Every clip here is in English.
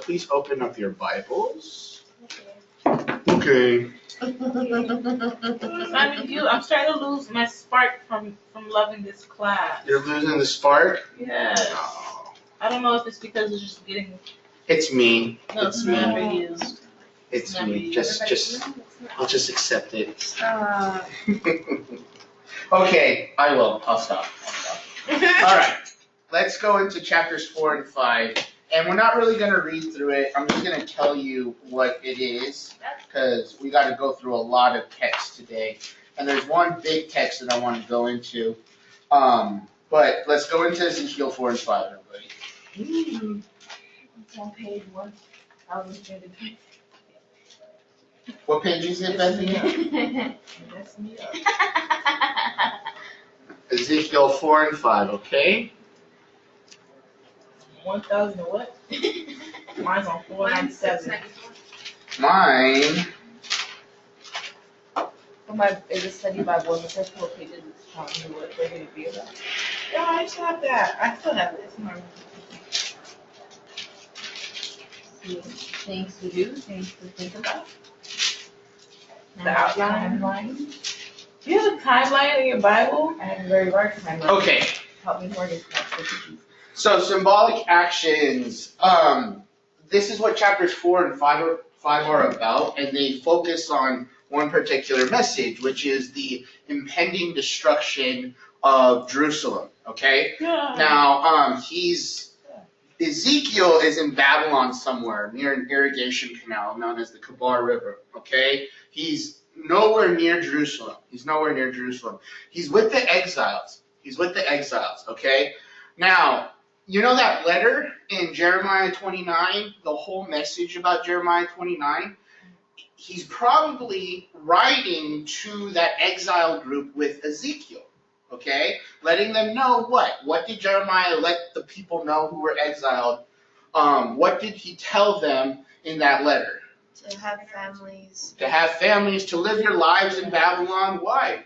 please open up your Bibles. Okay. I'm starting to lose my spark from loving this class. You're losing the spark? Yes. Oh. I don't know if it's because it's just getting. It's me. No, it's never me. you. It's me. I'll just accept it. Okay, I will. I'll stop. All right. Let's go into chapters 4 and 5. And we're not really going to read through it. I'm just going to tell you what it is, because we got to go through a lot of text today. And there's one big text that I want to go into. But let's go into Ezekiel 4 and 5, everybody. It's on page 1033. What page is it, Bethany? That's me up. Ezekiel 4 and 5, okay? 1000 what? Mine's on 497. Mine. Is it study Bible and the first 4 pages is telling you what they're going to be about? Yeah, I still have that. I still have this in my room. Things to do, things to think about. The outline. Do you have a timeline in your Bible? I have a very large timeline. Okay. Help me more this class. So symbolic actions. This is what chapters 4 and 5 are about, and they focus on one particular message, which is the impending destruction of Jerusalem. Okay. Yeah. Now, Ezekiel is in Babylon somewhere near an irrigation canal known as the Kabar River. Okay. He's nowhere near Jerusalem. He's with the exiles. Okay. Now, you know that letter in Jeremiah 29, the whole message about Jeremiah 29? He's probably writing to that exile group with Ezekiel, okay? Letting them know what? What did Jeremiah let the people know who were exiled? What did he tell them in that letter? To have families. To have families, to live your lives in Babylon. Why?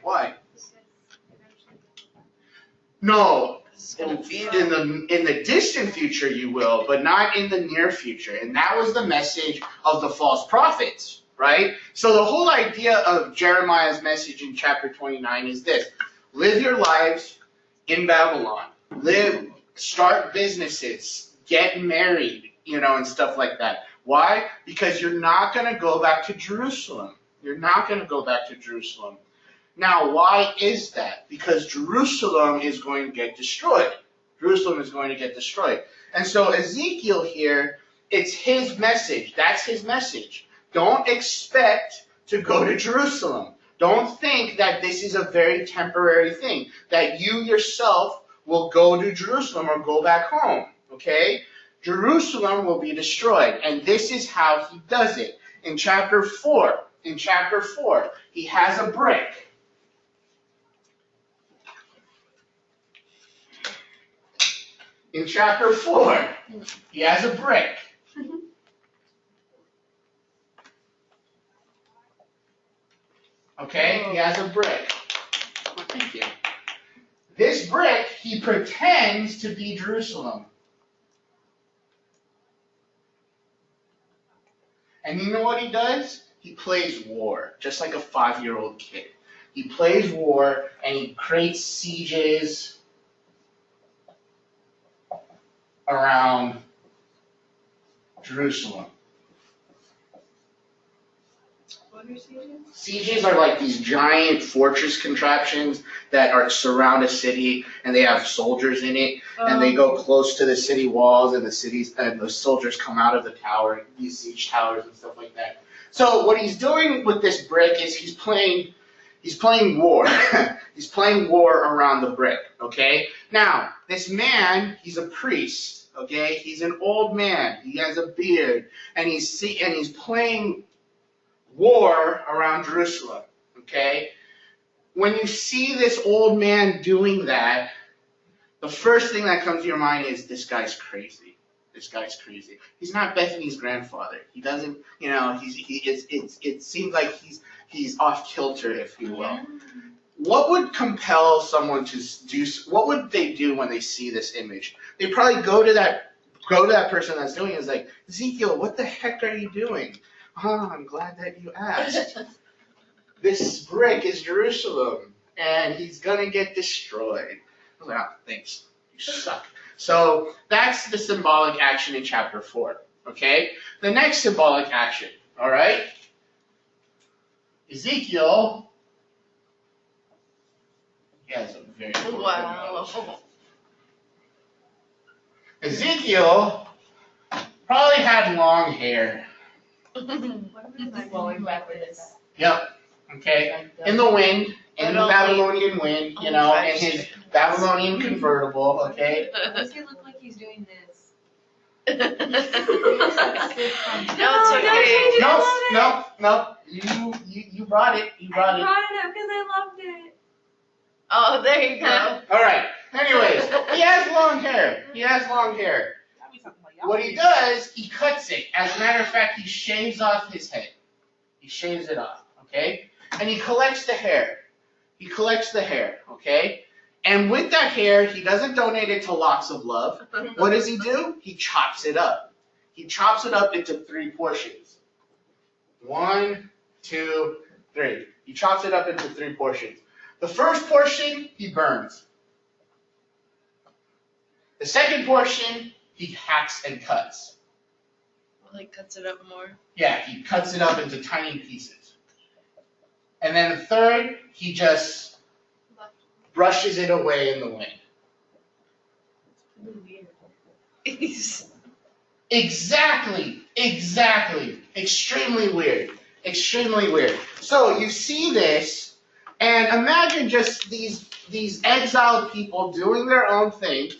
No. In the distant future you will, but not in the near future. And that was the message of the false prophets, right? So the whole idea of Jeremiah's message in chapter 29 is this: live your lives in Babylon. Start businesses, get married, and stuff like that. Why? Because you're not going to go back to Jerusalem. Now, why is that? Because Jerusalem is going to get destroyed. And so Ezekiel here, it's his message. That's his message. Don't expect to go to Jerusalem. Don't think that this is a very temporary thing, that you yourself will go to Jerusalem or go back home, okay? Jerusalem will be destroyed, and this is how he does it. In chapter 4, he has a brick. In chapter 4, he has a brick. Okay, he has a brick. Oh, thank you. This brick, he pretends to be Jerusalem. And you know what he does? He plays war, just like a 5-year-old kid. He plays war, and he creates sieges around Jerusalem. What are sieges? Sieges are like these giant fortress contraptions that surround a city, and they have soldiers in it, and they go close to the city walls, and the soldiers come out of the tower, these siege towers and stuff like that. So what he's doing with this brick is he's playing war. He's playing war around the brick, okay? Now, this man, he's a priest, okay? He's an old man. He has a beard, and he's playing war around Jerusalem, okay? When you see this old man doing that, the first thing that comes to your mind is, this guy's crazy. He's not Bethany's grandfather. He doesn't, it seems like he's off kilter, if you will. What would compel someone to do, what would they do when they see this image? They probably go to that go to that person that's doing it, is like, Ezekiel, what the heck are you doing? Oh, I'm glad that you asked. This brick is Jerusalem, and he's gonna get destroyed. I was like, oh, thanks, you suck. So that's the symbolic action in chapter 4, okay? The next symbolic action, all right? Ezekiel, he has a very important nose. Ezekiel probably had long hair. Blowing back with this. Yep. Okay. In the wind, in the Babylonian wind, you know, in his Babylonian convertible. Okay. Why does he look like he's doing this? No, it's okay. No. You brought it. You brought I it. brought it up because I loved it. Oh, there you go. All right. Anyways, he has long hair. He has long hair. What he does, he cuts it. As a matter of fact, he shaves off his head. He shaves it off, okay? And he collects the hair. He collects the hair, okay? And with that hair, he doesn't donate it to Locks of Love. What does he do? He chops it up. He chops it up into 3 portions. 1, 2, 3. He chops it up into 3 portions. The first portion, he burns. The second portion, he hacks and cuts. Well, he cuts it up more. Yeah, he cuts it up into tiny pieces. And then the third, he just brushes it away in the wind. Exactly. Extremely weird. So you see this, and imagine just these exiled people doing their own thing.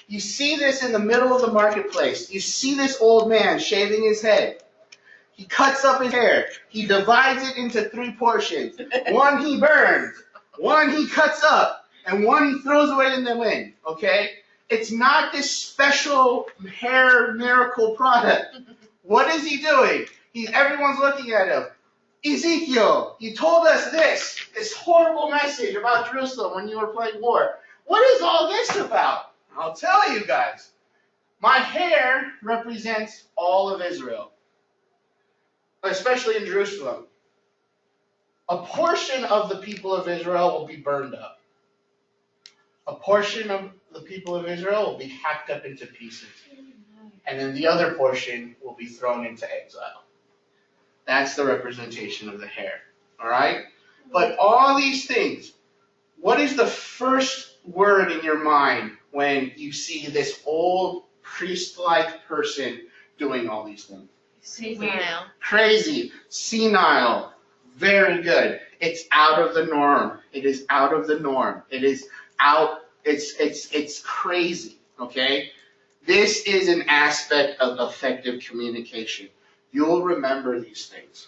You see this in the middle of the marketplace. You see this old man shaving his head. He cuts up his hair. He divides it into 3 portions. 1 he burns, 1 he cuts up, and 1 he throws away in the wind, okay? It's not this special hair miracle product. What is he doing? Everyone's looking at him. Ezekiel, you told us this horrible message about Jerusalem when you were playing war. What is all this about? I'll tell you guys. My hair represents all of Israel, especially in Jerusalem. A portion of the people of Israel will be burned up. A portion of the people of Israel will be hacked up into pieces. And then the other portion will be thrown into exile. That's the representation of the hair. All right? But all these things, what is the first word in your mind when you see this old priest-like person doing all these things? Senile. Crazy, senile, very good. It's out of the norm. It is out of the norm. It is out, it's crazy, okay? This is an aspect of effective communication. You'll remember these things.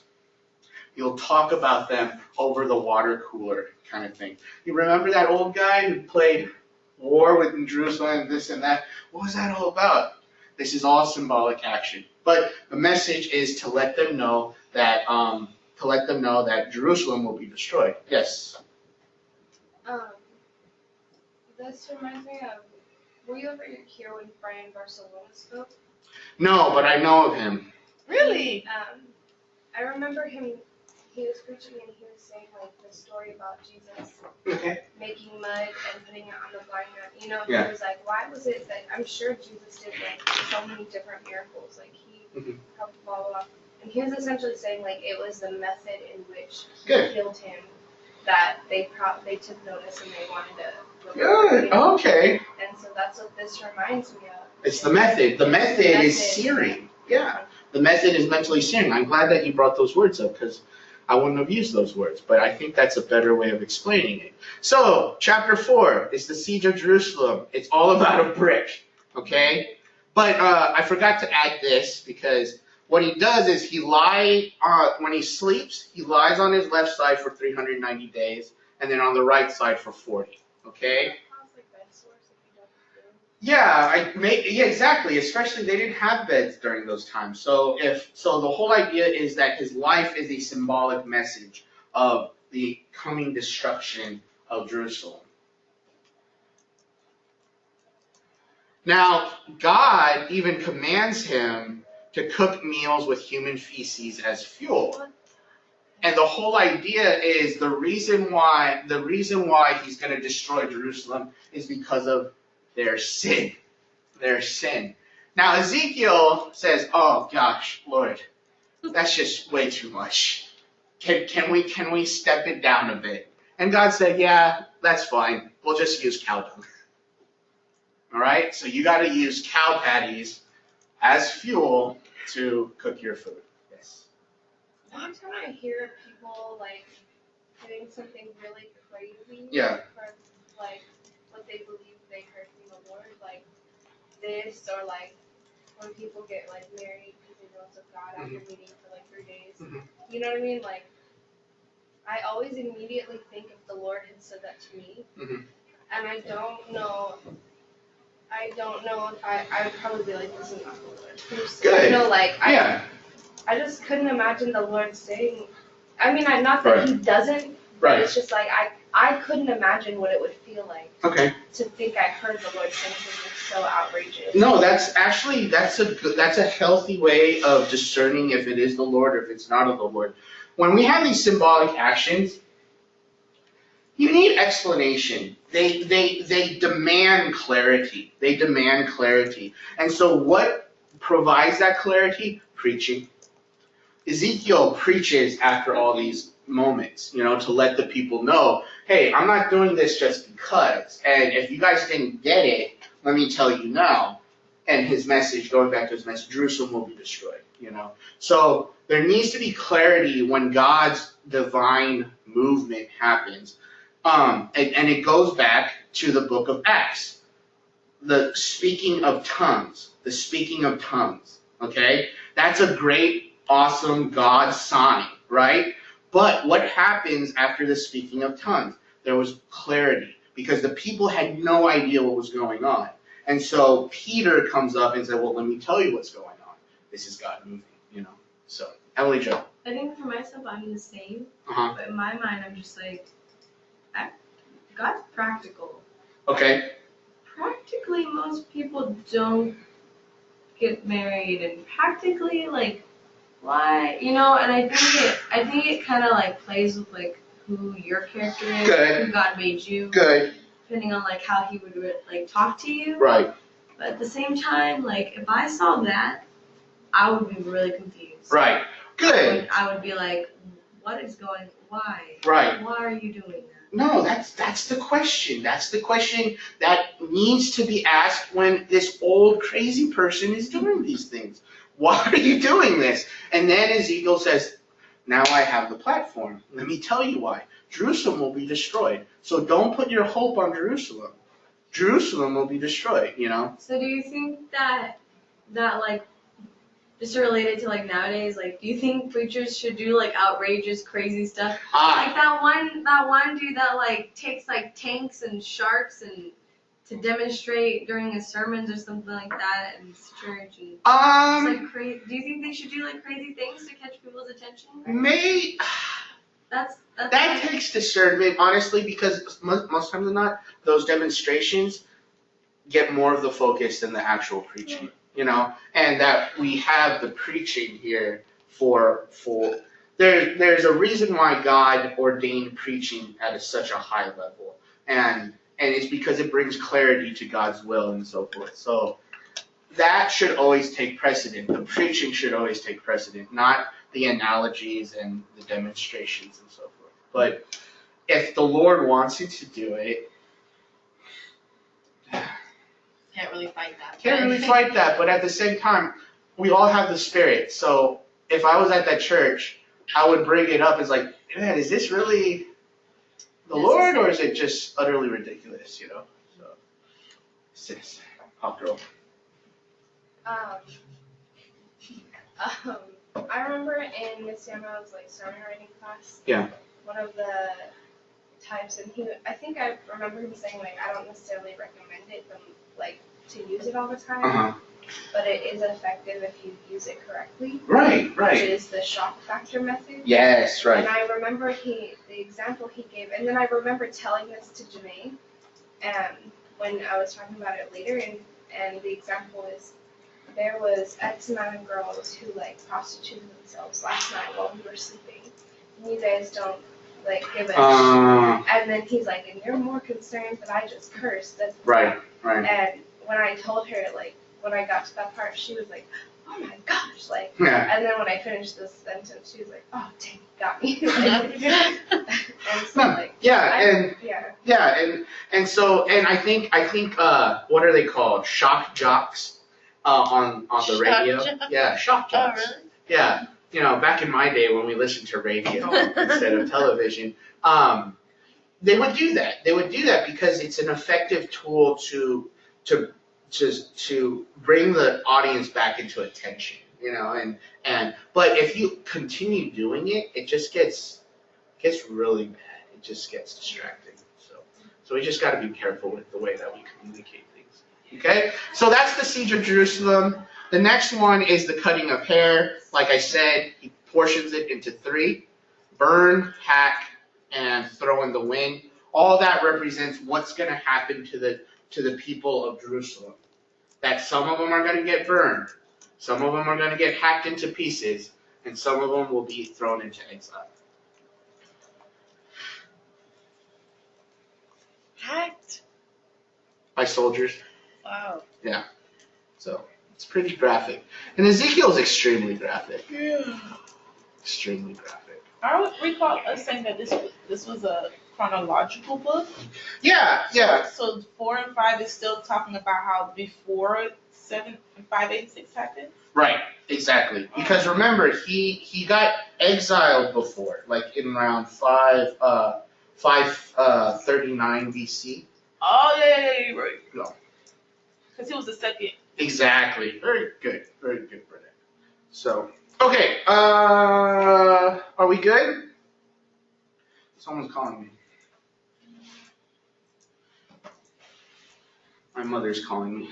You'll talk about them over the water cooler kind of thing. You remember that old guy who played war with Jerusalem and this and that? What was that all about? This is all symbolic action. But the message is to let them know that Jerusalem will be destroyed. Yes. This reminds me of. Were you ever here when Brian Barcelona spoke? No, but I know of him. Really? I remember him. He was preaching and he was saying like the story about Jesus making mud and putting it on the blind man. You know, he was like, why was it that I'm sure Jesus did like so many different miracles, like he helped follow up. And he was essentially saying like it was the method in which he healed him that they took notice and they wanted to. Good. Okay. And so that's what this reminds me of. It's the method. The method is searing. Yeah. The method is mentally searing. I'm glad that you brought those words up because I wouldn't have used those words, but I think that's a better way of explaining it. So, chapter 4 is the siege of Jerusalem. It's all about a brick, okay? But I forgot to add this because what he does is when he sleeps, he lies on his left side for 390 days and then on the right side for 40, okay? Yeah, exactly. Especially they didn't have beds during those times. So the whole idea is that his life is a symbolic message of the coming destruction of Jerusalem. Now, God even commands him to cook meals with human feces as fuel. And the whole idea is the reason why he's going to destroy Jerusalem is because of their sin. Their sin. Now, Ezekiel says, oh gosh, Lord, that's just way too much. Can we step it down a bit? And God said, yeah, that's fine. We'll just use cow dung. All right? So you got to use cow patties as fuel to cook your food. Yes. Anytime I hear people like doing something really crazy, Yeah. for like what they believe they heard from the Lord, like this, or like when people get like married because they know it's of God after meeting for like 3 days. You know what I mean? Like, I always immediately think if the Lord had said that to me, and I don't know if I would probably be like, this is not the Lord. Good. You know, like, Yeah. I just couldn't imagine the Lord saying, I mean, not that he doesn't, but Right. it's just like, I couldn't imagine what it would feel like Okay. to think I heard the Lord saying something so outrageous. No, that's a healthy way of discerning if it is the Lord or if it's not of the Lord. When we have these symbolic actions, you need explanation. They demand clarity. They demand clarity. And so what provides that clarity? Preaching. Ezekiel preaches after all these moments, to let the people know, hey, I'm not doing this just because. And if you guys didn't get it, let me tell you now. And his message, going back to his message, Jerusalem will be destroyed, So there needs to be clarity when God's divine movement happens. And it goes back to the book of Acts. The speaking of tongues. Okay? That's a great, awesome God sign, right? But what happens after the speaking of tongues? There was clarity because the people had no idea what was going on. And so Peter comes up and said, well, let me tell you what's going on. This is God moving, So, Emily Jo. I think for myself, I'm the same. Uh-huh. But in my mind, I'm just like, God's practical. Okay. Practically, most people don't get married, and practically, like, why? And I think it kind of like plays with like who your character is, Good. who God made you. Good. Depending on like how He would like talk to you. Right. But at the same time, like if I saw that, I would be really confused. Right. Good. I would be like, what is going? Why? Right. Why are you doing that? No, that's the question. That's the question that needs to be asked when this old crazy person is doing these things. Why are you doing this? And then Ezekiel says, now I have the platform. Let me tell you why. Jerusalem will be destroyed. So don't put your hope on Jerusalem. Jerusalem will be destroyed, So do you think that like, just related to like nowadays, like do you think preachers should do like outrageous, crazy stuff? Like that one dude that like takes like tanks and sharks and to demonstrate during his sermons or something like that in his church. And it's like crazy. Do you think they should do like crazy things to catch people's attention? That takes discernment, honestly, because most times than not, those demonstrations get more of the focus than the actual preaching, and that we have the preaching here for there's a reason why God ordained preaching at such a high level, and it's because it brings clarity to God's will and so forth. So that should always take precedent. The preaching should always take precedent, not the analogies and the demonstrations and so forth. But if the Lord wants you to do it, Can't really fight that. But at the same time, we all have the Spirit. So if I was at that church, I would bring it up as like, man, is this really the Lord, or is it just utterly ridiculous, So, sis, hot girl. I remember in Miss Yama's like sermon writing class. Yeah. One of the times, and I think I remember him saying like, I don't necessarily recommend it, like to use it all the time. Uh-huh. But it is effective if you use it correctly. Right. Which is the shock factor method. Yes, right. And I remember the example he gave, and then I remember telling this to Janae, when I was talking about it later, And the example is there was X amount of girls who like prostituted themselves last night while we were sleeping. And you guys don't like give a And then he's like, and you're more concerned that I just cursed. That's Right. And when I told her, like, when I got to that part, she was like, oh my gosh, like, Yeah. and then when I finished this sentence, she was like, oh dang, got me. And so like, and so I think what are they called? Shock jocks on the radio. Yeah, shock jocks. Oh, really? Yeah, back in my day when we listened to radio instead of television, they would do that. They would do that because it's an effective tool to bring the audience back into attention, but if you continue doing it, it just gets really bad. It just gets distracting. So we just got to be careful with the way that we communicate things. Okay? So that's the siege of Jerusalem. The next one is the cutting of hair. Like I said, he portions it into 3: burn, hack, and throw in the wind. All that represents what's going to happen to the people of Jerusalem. That some of them are going to get burned, some of them are going to get hacked into pieces, and some of them will be thrown into exile. Hacked? By soldiers. Wow. Yeah. So it's pretty graphic. And Ezekiel's extremely graphic. Yeah. Extremely graphic. I would recall us saying that this was a chronological book. Yeah. So 4 and 5 is still talking about how before 7 and 586 happened. Right. Exactly. Because remember, he got exiled before, like in around 539 BC. Oh yeah, you're right. No. Because he was the second. Exactly. Very good, Brennan. So, okay. Are we good? Someone's calling me. My mother's calling me.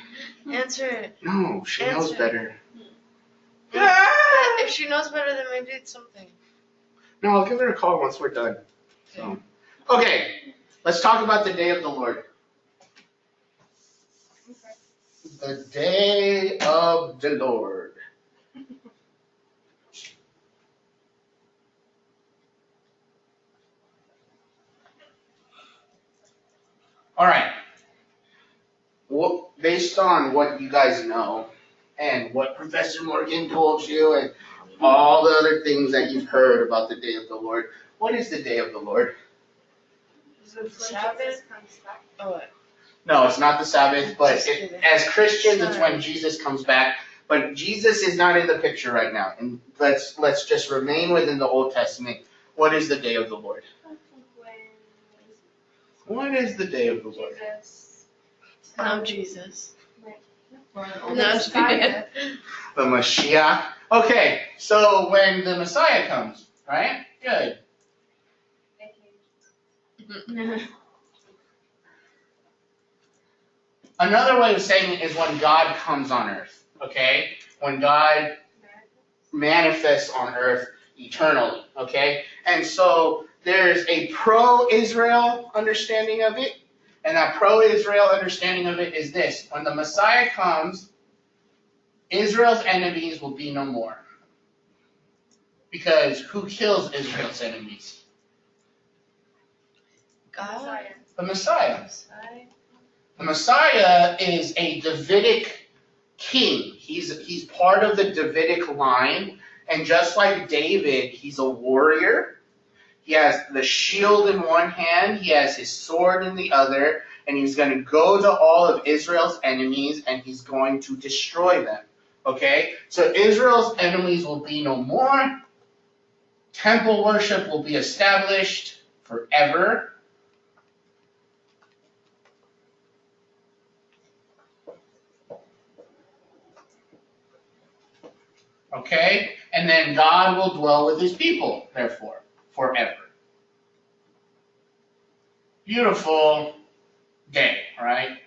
Answer it. No, she knows better. If she knows better, then maybe it's something. No, I'll give her a call once we're done. So, okay, let's talk about the day of the Lord. The day of the Lord. All right. Well, based on what you guys know and what Professor Morgan told you and all the other things that you've heard about the day of the Lord, what is the day of the Lord? Sabbath comes back. Oh, what? No, it's not the Sabbath, but as Christians, it's when Jesus comes back. But Jesus is not in the picture right now. And let's just remain within the Old Testament. What is the day of the Lord? What is the day of the Lord? No, Jesus. The Messiah. The Mashiach. Okay, so when the Messiah comes, right? Good. Another way of saying it is when God comes on earth, okay? When God manifests on earth eternally, okay? And so there's a pro-Israel understanding of it, and that pro-Israel understanding of it is this. When the Messiah comes, Israel's enemies will be no more. Because who kills Israel's enemies? God. The Messiah. The Messiah is a Davidic king. He's part of the Davidic line, and just like David, he's a warrior. He has the shield in one hand, he has his sword in the other, and he's going to go to all of Israel's enemies, and he's going to destroy them. Okay? So Israel's enemies will be no more. Temple worship will be established forever. Okay? And then God will dwell with his people, therefore, forever. Beautiful day, right?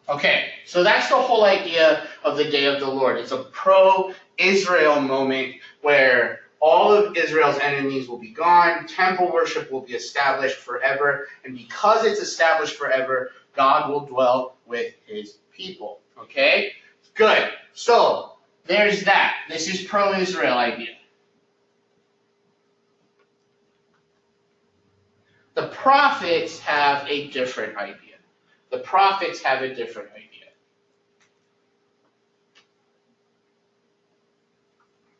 Okay, so that's the whole idea of the day of the Lord. It's a pro-Israel moment where All of Israel's enemies will be gone. Temple worship will be established forever. And because it's established forever, God will dwell with his people. Okay? Good. So, there's that. This is pro-Israel idea. The prophets have a different idea. The prophets have a different idea.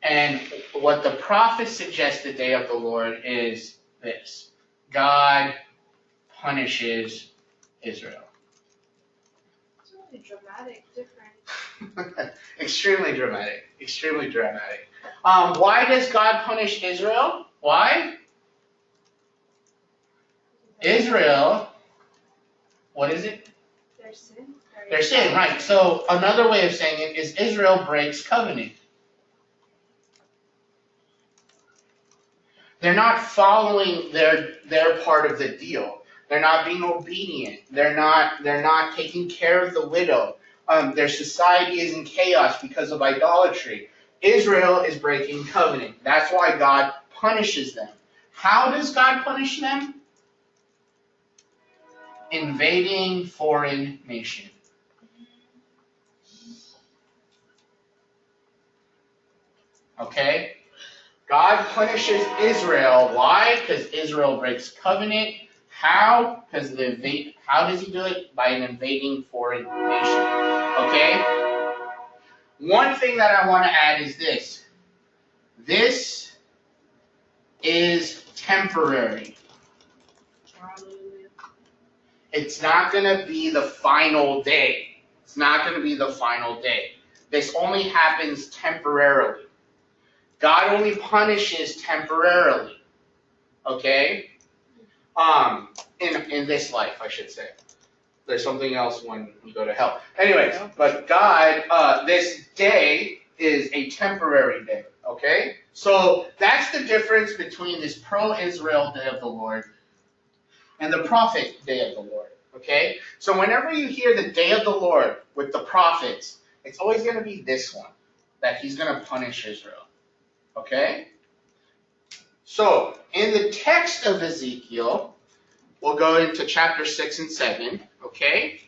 And what the prophets suggest the day of the Lord is this. God punishes Israel. It's really dramatic, different. Extremely dramatic. Extremely dramatic. Why does God punish Israel? Why? Israel, what is it? Their sin. Their sin, right. So another way of saying it is Israel breaks covenant. They're not following their part of the deal. They're not being obedient. They're not taking care of the widow. Their society is in chaos because of idolatry. Israel is breaking covenant. That's why God punishes them. How does God punish them? Invading foreign nation. Okay? God punishes Israel. Why? Because Israel breaks covenant. How? Because how does he do it? By an invading foreign nation. Okay? One thing that I want to add is this. This is temporary. It's not going to be the final day. It's not going to be the final day. This only happens temporarily. God only punishes temporarily. Okay? In this life, I should say. There's something else when we go to hell. Anyways, but God, this day is a temporary day. Okay? So that's the difference between this pro-Israel day of the Lord and the prophet day of the Lord. Okay? So whenever you hear the day of the Lord with the prophets, it's always going to be this one, that he's going to punish Israel. Okay? So, in the text of Ezekiel, we'll go into chapter 6 and 7, okay?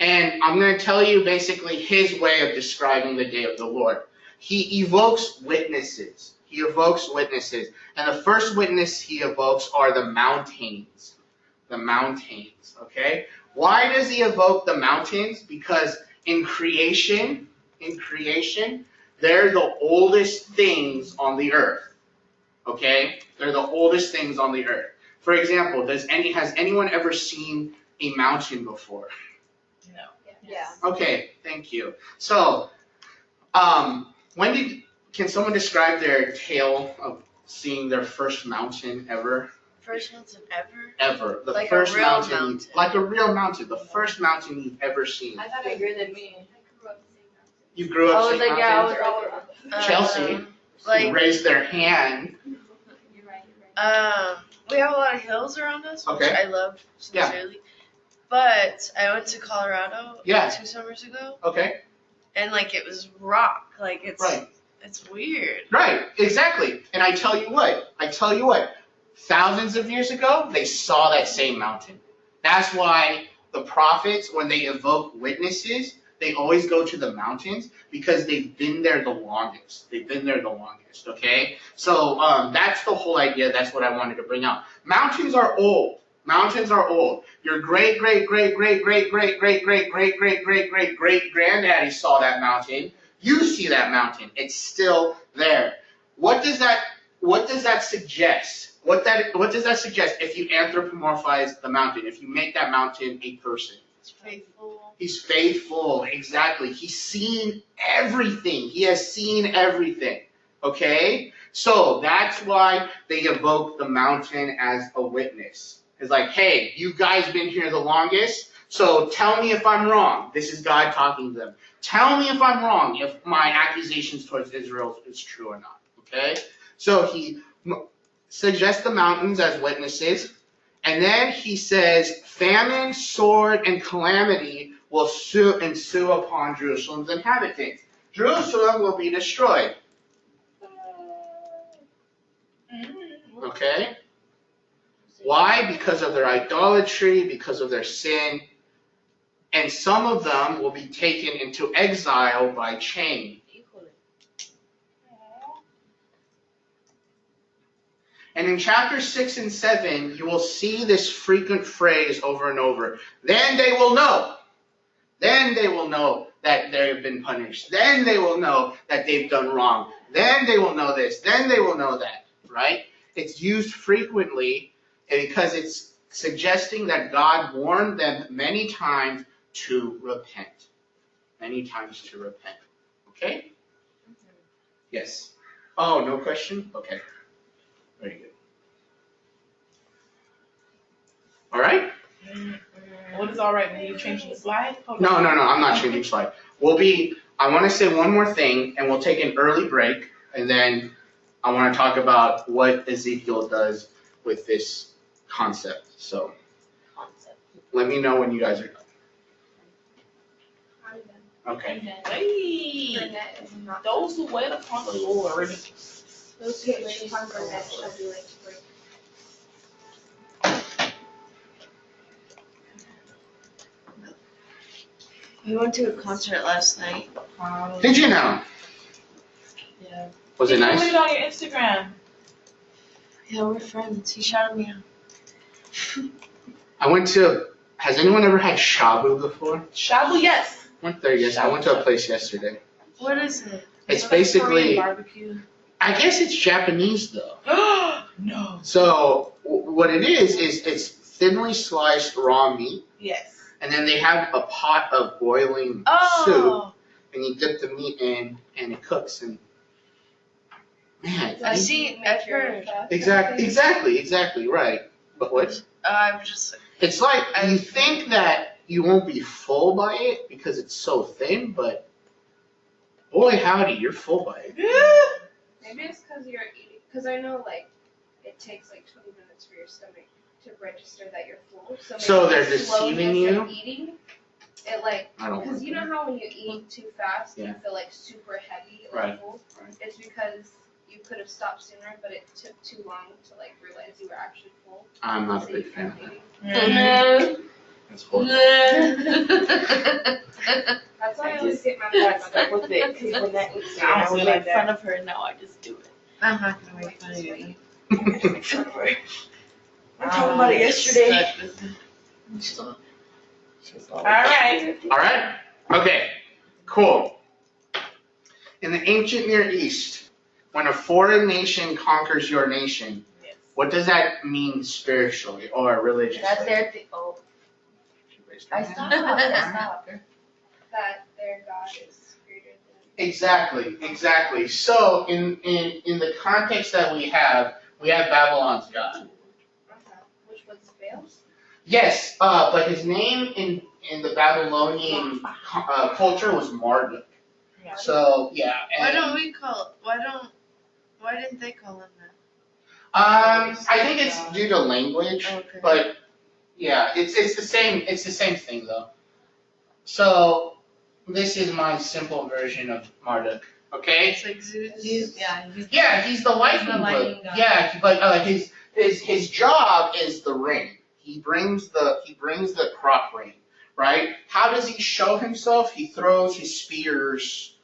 And I'm going to tell you basically his way of describing the day of the Lord. He evokes witnesses. He evokes witnesses. And the first witness he evokes are the mountains. The mountains, okay? Why does he evoke the mountains? Because in creation, they're the oldest things on the earth. Okay? They're the oldest things on the earth. For example, has anyone ever seen a mountain before? No. Yeah. Okay, thank you. So, can someone describe their tale of seeing their first mountain ever? First mountain ever? Ever. The Like first a real mountain. Like a real mountain. The first mountain you've ever seen. I thought bigger than me. You grew up seeing mountains? I was right. Chelsea, Like, who raised their hand. You're right. we have a lot of hills around us, which Okay. I love sincerely. But I went to Colorado 2 summers ago, Okay. and like it was rock. Like it's Right. it's weird. Right, exactly. And I tell you what, thousands of years ago, they saw that same mountain. That's why the prophets, when they evoke witnesses, they always go to the mountains because they've been there the longest. Okay? So that's the whole idea. That's what I wanted to bring out. Mountains are old. Your great granddaddy saw that mountain. You see that mountain. It's still there. What does that suggest? What does that suggest if you anthropomorphize the mountain? If you make that mountain a person? It's faithful. He's faithful, exactly. He's seen everything. He has seen everything. Okay? So that's why they evoke the mountain as a witness. It's like, hey, you guys been here the longest, so tell me if I'm wrong. This is God talking to them. Tell me if I'm wrong, if my accusations towards Israel is true or not. Okay? So he suggests the mountains as witnesses, and then he says, famine, sword, and calamity will ensue upon Jerusalem's inhabitants. Jerusalem will be destroyed. Okay? Why? Because of their idolatry, because of their sin. And some of them will be taken into exile by chain. And in chapters 6 and 7, you will see this frequent phrase over and over. Then they will know. Then they will know that they have been punished. Then they will know that they've done wrong. Then they will know this. Then they will know that. Right? It's used frequently because it's suggesting that God warned them many times to repent. Many times to repent. Okay? Yes. Oh, no question? Okay. Very good. All right? What is all right? When you changing the slide? No, I'm not changing slide. I want to say one more thing, and we'll take an early break, and then I want to talk about what Ezekiel does with this concept. So, let me know when you guys are done. I'm done. Okay. Hey, Burnett is not. those who wait upon the Lord. Those who wait upon Burnett shall be like spring. We went to a concert last night. Did you know? Yeah. Was it You nice? put it on your Instagram. Yeah, we're friends. He shouted me out. Has anyone ever had shabu before? Shabu, yes. Went there yesterday. I went to a place yesterday. What is it? It's basically, barbecue. I guess it's Japanese though. No. So what it is it's thinly sliced raw meat, Yes. and then they have a pot of boiling soup, Oh, and you dip the meat in, and it cooks. And man, I've heard. exactly right. But what? I'm just. It's like you think that you won't be full by it because it's so thin, but boy howdy, you're full by it. Maybe it's because you're eating. Because I know like it takes like 20 minutes for your stomach to register that you're full. So maybe they're the deceiving slowness you? of eating, it like I don't because want you know that. how when you eat too fast Yeah. you feel like super heavy or Right, full. right. It's because you could have stopped sooner, but it took too long to like realize you were actually full. I'm not a So big you fan of kept that. eating. That's horrible. That's why I always get my mom Stuck with it, because when that eats I don't I really make like that. fun of her, and now I just do it. I'm not gonna make fun of you. Make fun of her. We were talking about it yesterday. All right. All right? Okay, cool. In the ancient Near East, when a foreign nation conquers your nation, Yes. what does that mean spiritually or religiously? That's their thing. Oh, I stopped. that their God is greater than. Exactly. So in the context that we have Babylon's God. Which was Baal? Yes, but his name in the Babylonian culture was Marduk. Yeah. So yeah. Why And, don't we call? Why didn't they call him that? I think it's due to language, Okay. but yeah, it's the same. It's the same thing though. So this is my simple version of Marduk. Okay. It's like Zeus. Yeah, he's the lightning the bug. lightning god. Yeah, but his job is the rain. He brings the crop rain, right? How does he show himself? He throws his spears,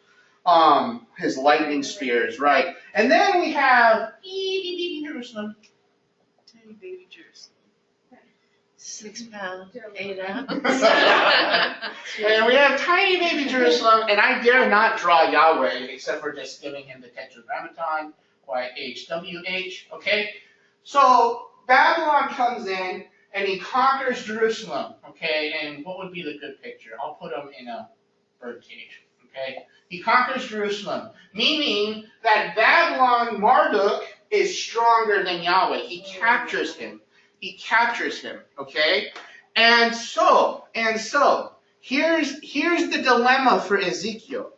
his lightning spears, right? And then we have Jerusalem. Tiny baby Jerusalem. 6 pounds, 8 And ounces. we have tiny baby Jerusalem, and I dare not draw Yahweh except for just giving him the Tetragrammaton, YHWH, okay? So Babylon comes in and he conquers Jerusalem, okay? And what would be the good picture? I'll put him in a bird cage, okay? He conquers Jerusalem, meaning that Babylon, Marduk, is stronger than Yahweh. He captures him. Okay? And so, here's the dilemma for Ezekiel.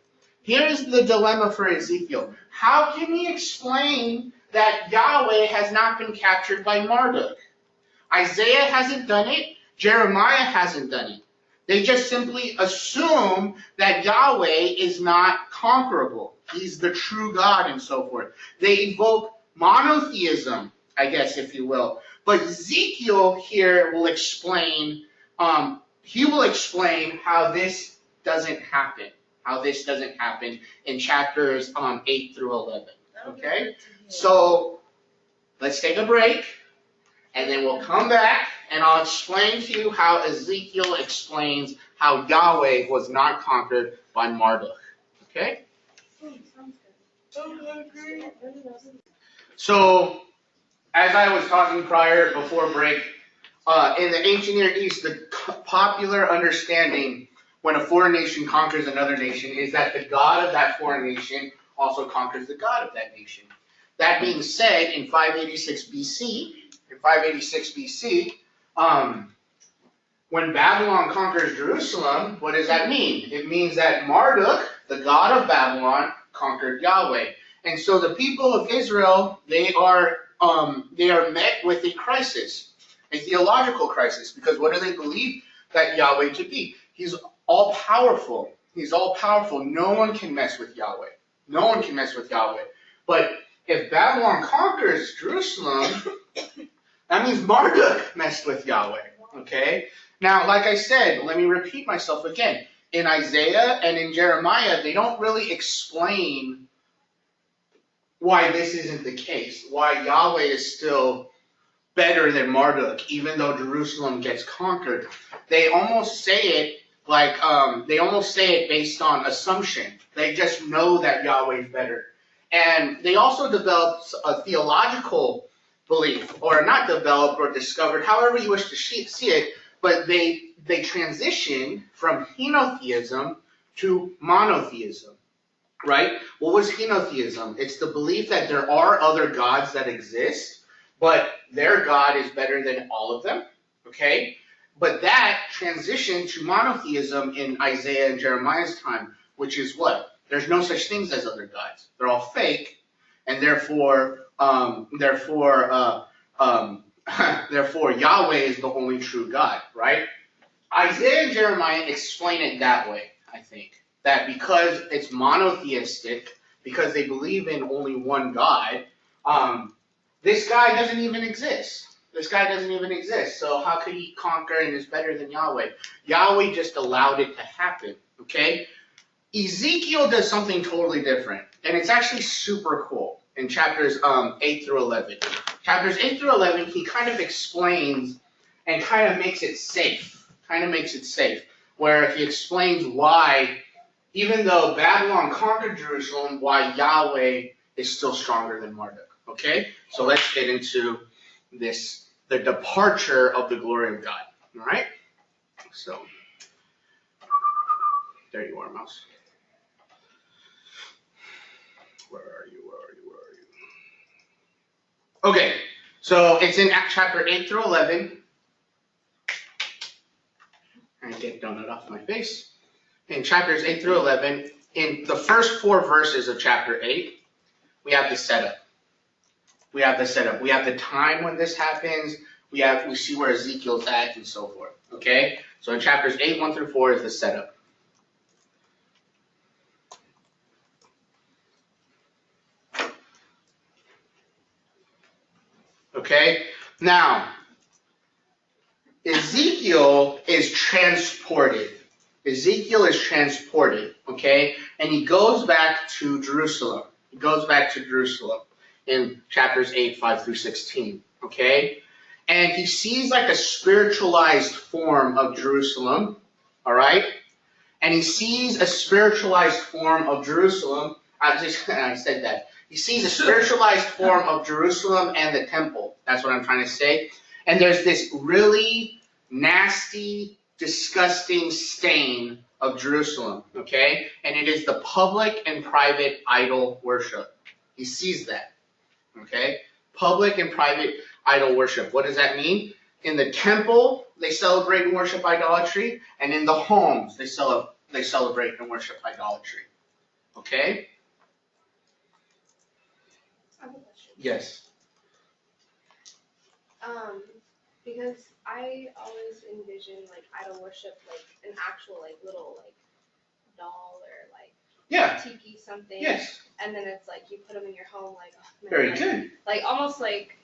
How can we explain that Yahweh has not been captured by Marduk? Isaiah hasn't done it. Jeremiah hasn't done it. They just simply assume that Yahweh is not conquerable. He's the true God and so forth. They evoke monotheism I guess, if you will. But Ezekiel here will explain, he will explain how this doesn't happen. How this doesn't happen in chapters 8 through 11. Okay? So let's take a break, and then we'll come back, and I'll explain to you how Ezekiel explains how Yahweh was not conquered by Marduk. Okay? So, as I was talking before break, in the ancient Near East, the popular understanding when a foreign nation conquers another nation is that the god of that foreign nation also conquers the god of that nation. That being said, in 586 BC, when Babylon conquers Jerusalem, what does that mean? It means that Marduk, the god of Babylon, conquered Yahweh. And so the people of Israel, they are met with a crisis, a theological crisis, because what do they believe that Yahweh to be? He's all powerful. He's all powerful. No one can mess with Yahweh. No one can mess with Yahweh. But if Babylon conquers Jerusalem, that means Marduk messed with Yahweh. Okay? Now, like I said, let me repeat myself again. In Isaiah and in Jeremiah, they don't really explain why this isn't the case, why Yahweh is still better than Marduk, even though Jerusalem gets conquered. They almost say it based on assumption. They just know that Yahweh is better. And they also developed a theological belief, or not developed or discovered, however you wish to see it, but they transitioned from henotheism to monotheism. Right? What was henotheism? It's the belief that there are other gods that exist, but their God is better than all of them. Okay? But that transitioned to monotheism in Isaiah and Jeremiah's time, which is what? There's no such things as other gods. They're all fake, and therefore Yahweh is the only true God, right? Isaiah and Jeremiah explain it that way, I think. That because it's monotheistic, because they believe in only one God, this guy doesn't even exist. This guy doesn't even exist. So how could he conquer and is better than Yahweh? Yahweh just allowed it to happen, okay? Ezekiel does something totally different, and it's actually super cool in chapters 8 through 11. Chapters 8 through 11, he kind of explains and kind of makes it safe, where he explains why, even though Babylon conquered Jerusalem, why Yahweh is still stronger than Marduk. Okay? So let's get into this, the departure of the glory of God. All right? So, there you are, mouse. Where are you? Okay, so it's in chapter 8 through 11. And get donut off my face. In chapters 8 through 11, in the first 4 verses of chapter 8, we have the setup. We have the time when this happens. We see where Ezekiel's at and so forth. Okay? So in chapters 8, 1 through 4 is the setup. Okay? Now, Ezekiel is transported, okay? And he goes back to Jerusalem. In chapters 8, 5 through 16, okay? And he sees like a spiritualized form of Jerusalem, all right? And he sees a spiritualized form of Jerusalem. I said that. He sees a spiritualized form of Jerusalem and the temple. That's what I'm trying to say. And there's this really nasty, disgusting stain of Jerusalem, okay? And it is the public and private idol worship. He sees that, okay? Public and private idol worship. What does that mean? In the temple, they celebrate and worship idolatry, and in the homes, they celebrate and worship idolatry. Okay? I have a question. Yes. Because I always envision like idol worship like an actual like little like doll or like tiki something. Yes. And then it's like you put them in your home like oh, man, Very like, good. Like almost like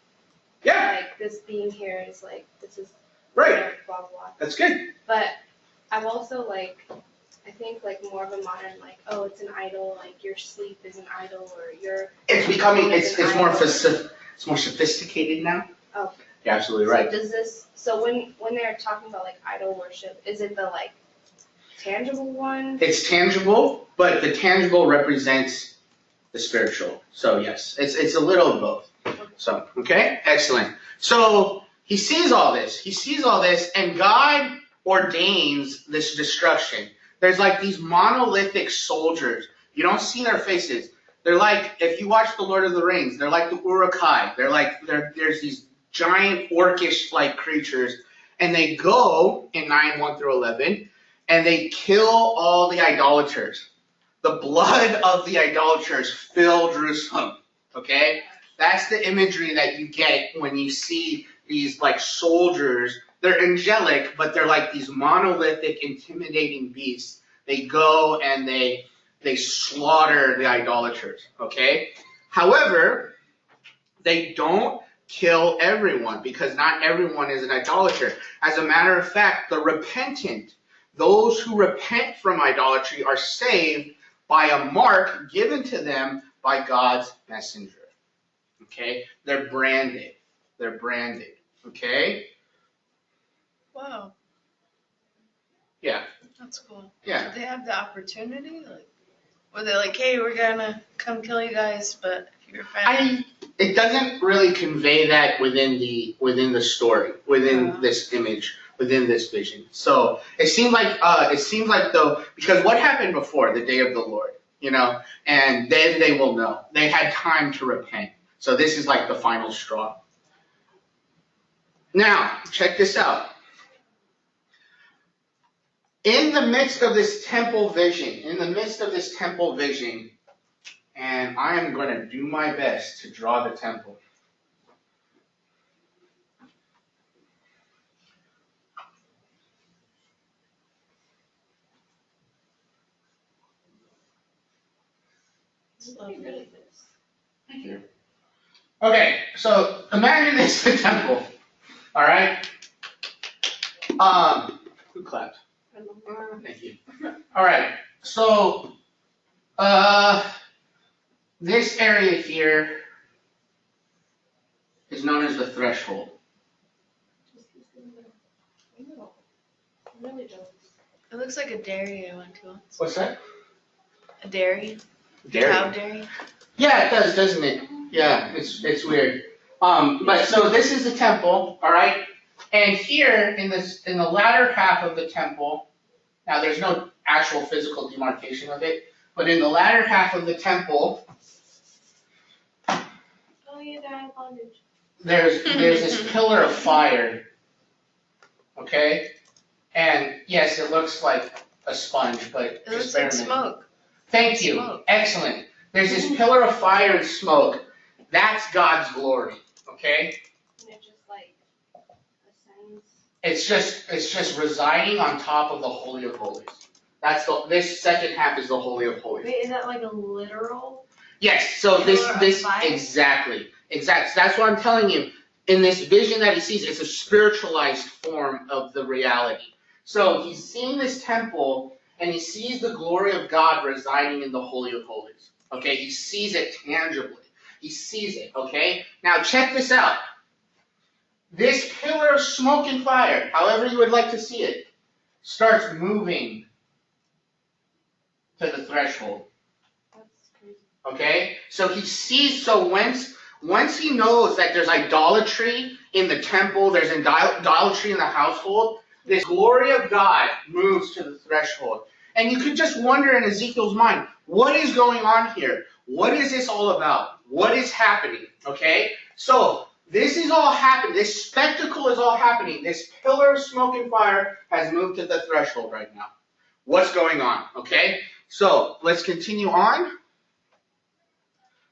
Yeah. Like this theme here is like, this is Right. blah, blah. That's good. But I've also like, I think like more of a modern like, oh, it's an idol, like your sleep is an idol or your. It's becoming, It's it's an more, idol. it's more sophisticated now. Oh. You're absolutely right. So does this, so when they're talking about like idol worship, is it the like tangible one? It's tangible, but the tangible represents the spiritual. So yes, it's a little of both. So, okay, excellent. So he sees all this. He sees all this, and God ordains this destruction. There's like these monolithic soldiers. You don't see their faces. They're like, if you watch The Lord of the Rings, they're like the Uruk-hai. There's these giant orcish-like creatures, and they go in 9:1-11, and they kill all the idolaters. The blood of the idolaters fill Jerusalem. Okay, that's the imagery that you get when you see these like soldiers. They're angelic, but they're like these monolithic, intimidating beasts. They go and they slaughter the idolaters. Okay, however, they don't kill everyone, because not everyone is an idolater. As a matter of fact, the repentant, those who repent from idolatry, are saved by a mark given to them by God's messenger. Okay? They're branded. They're branded. Okay? Wow. Yeah. That's cool. Yeah. Did they have the opportunity? Like, were they like, hey, we're gonna come kill you guys, but if you're a fan. It doesn't really convey that within the story, within this image, within this vision. So it seemed like though, because what happened before the day of the Lord, and then they will know. They had time to repent. So this is like the final straw. Now, check this out. In the midst of this temple vision, and I am going to do my best to draw the temple. Thank you. Okay, so imagine this the temple. All right. Who clapped? Thank you. All right. So, this area here is known as the threshold. It looks like a dairy I went to once. What's that? A dairy? Dairy. Cow dairy? Yeah, it does, doesn't it? Yeah, it's weird. But so this is the temple, all right? And here in the latter half of the temple, now there's no actual physical demarcation of it, but in the latter half of the temple, there's this pillar of fire. Okay? And yes, it looks like a sponge, but It looks like smoke. Thank you. Smoke. Excellent. There's this pillar of fire and smoke. That's God's glory. Okay? And it just like ascends. It's just residing on top of the Holy of Holies. This second half is the Holy of Holies. Wait, is that like a literal? Yes, so this fire? exactly. That's what I'm telling you. In this vision that he sees, it's a spiritualized form of the reality. So he's seeing this temple, and he sees the glory of God residing in the Holy of Holies. Okay, he sees it tangibly. He sees it, okay? Now check this out. This pillar of smoke and fire, however you would like to see it, starts moving to the threshold. That's crazy. Okay? So he sees, once he knows that there's idolatry in the temple, there's idolatry in the household, this glory of God moves to the threshold. And you could just wonder in Ezekiel's mind, what is going on here? What is this all about? What is happening? Okay? So, this is all happening. This spectacle is all happening. This pillar of smoke and fire has moved to the threshold right now. What's going on? Okay? So, let's continue on.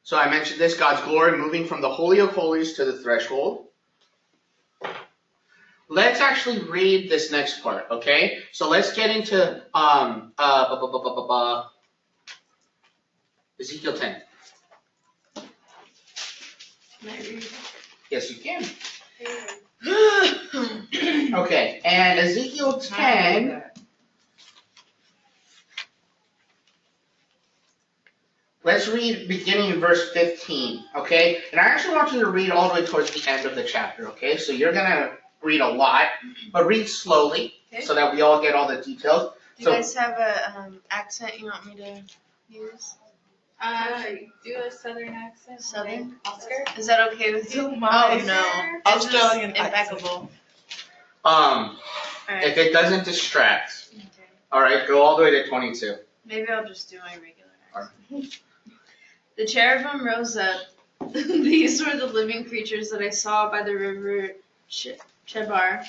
So I mentioned this, God's glory moving from the Holy of Holies to the threshold. Let's actually read this next part, okay? So let's get into Ezekiel 10. Can I read? Yes, you can. Okay, and Ezekiel 10. Let's read beginning in verse 15, okay? And I actually want you to read all the way towards the end of the chapter, okay? So you're going to read a lot, but read slowly so that we all get all the details. Do you guys have a accent you want me to use? Do a southern accent. Southern? Oscar? Is that okay with you? Do mine. Oh, no. It's just Australian impeccable. If it doesn't distract, all right, go all the way to 22. Maybe I'll just do my regular accent. The cherubim rose up. These were the living creatures that I saw by the river Chebar.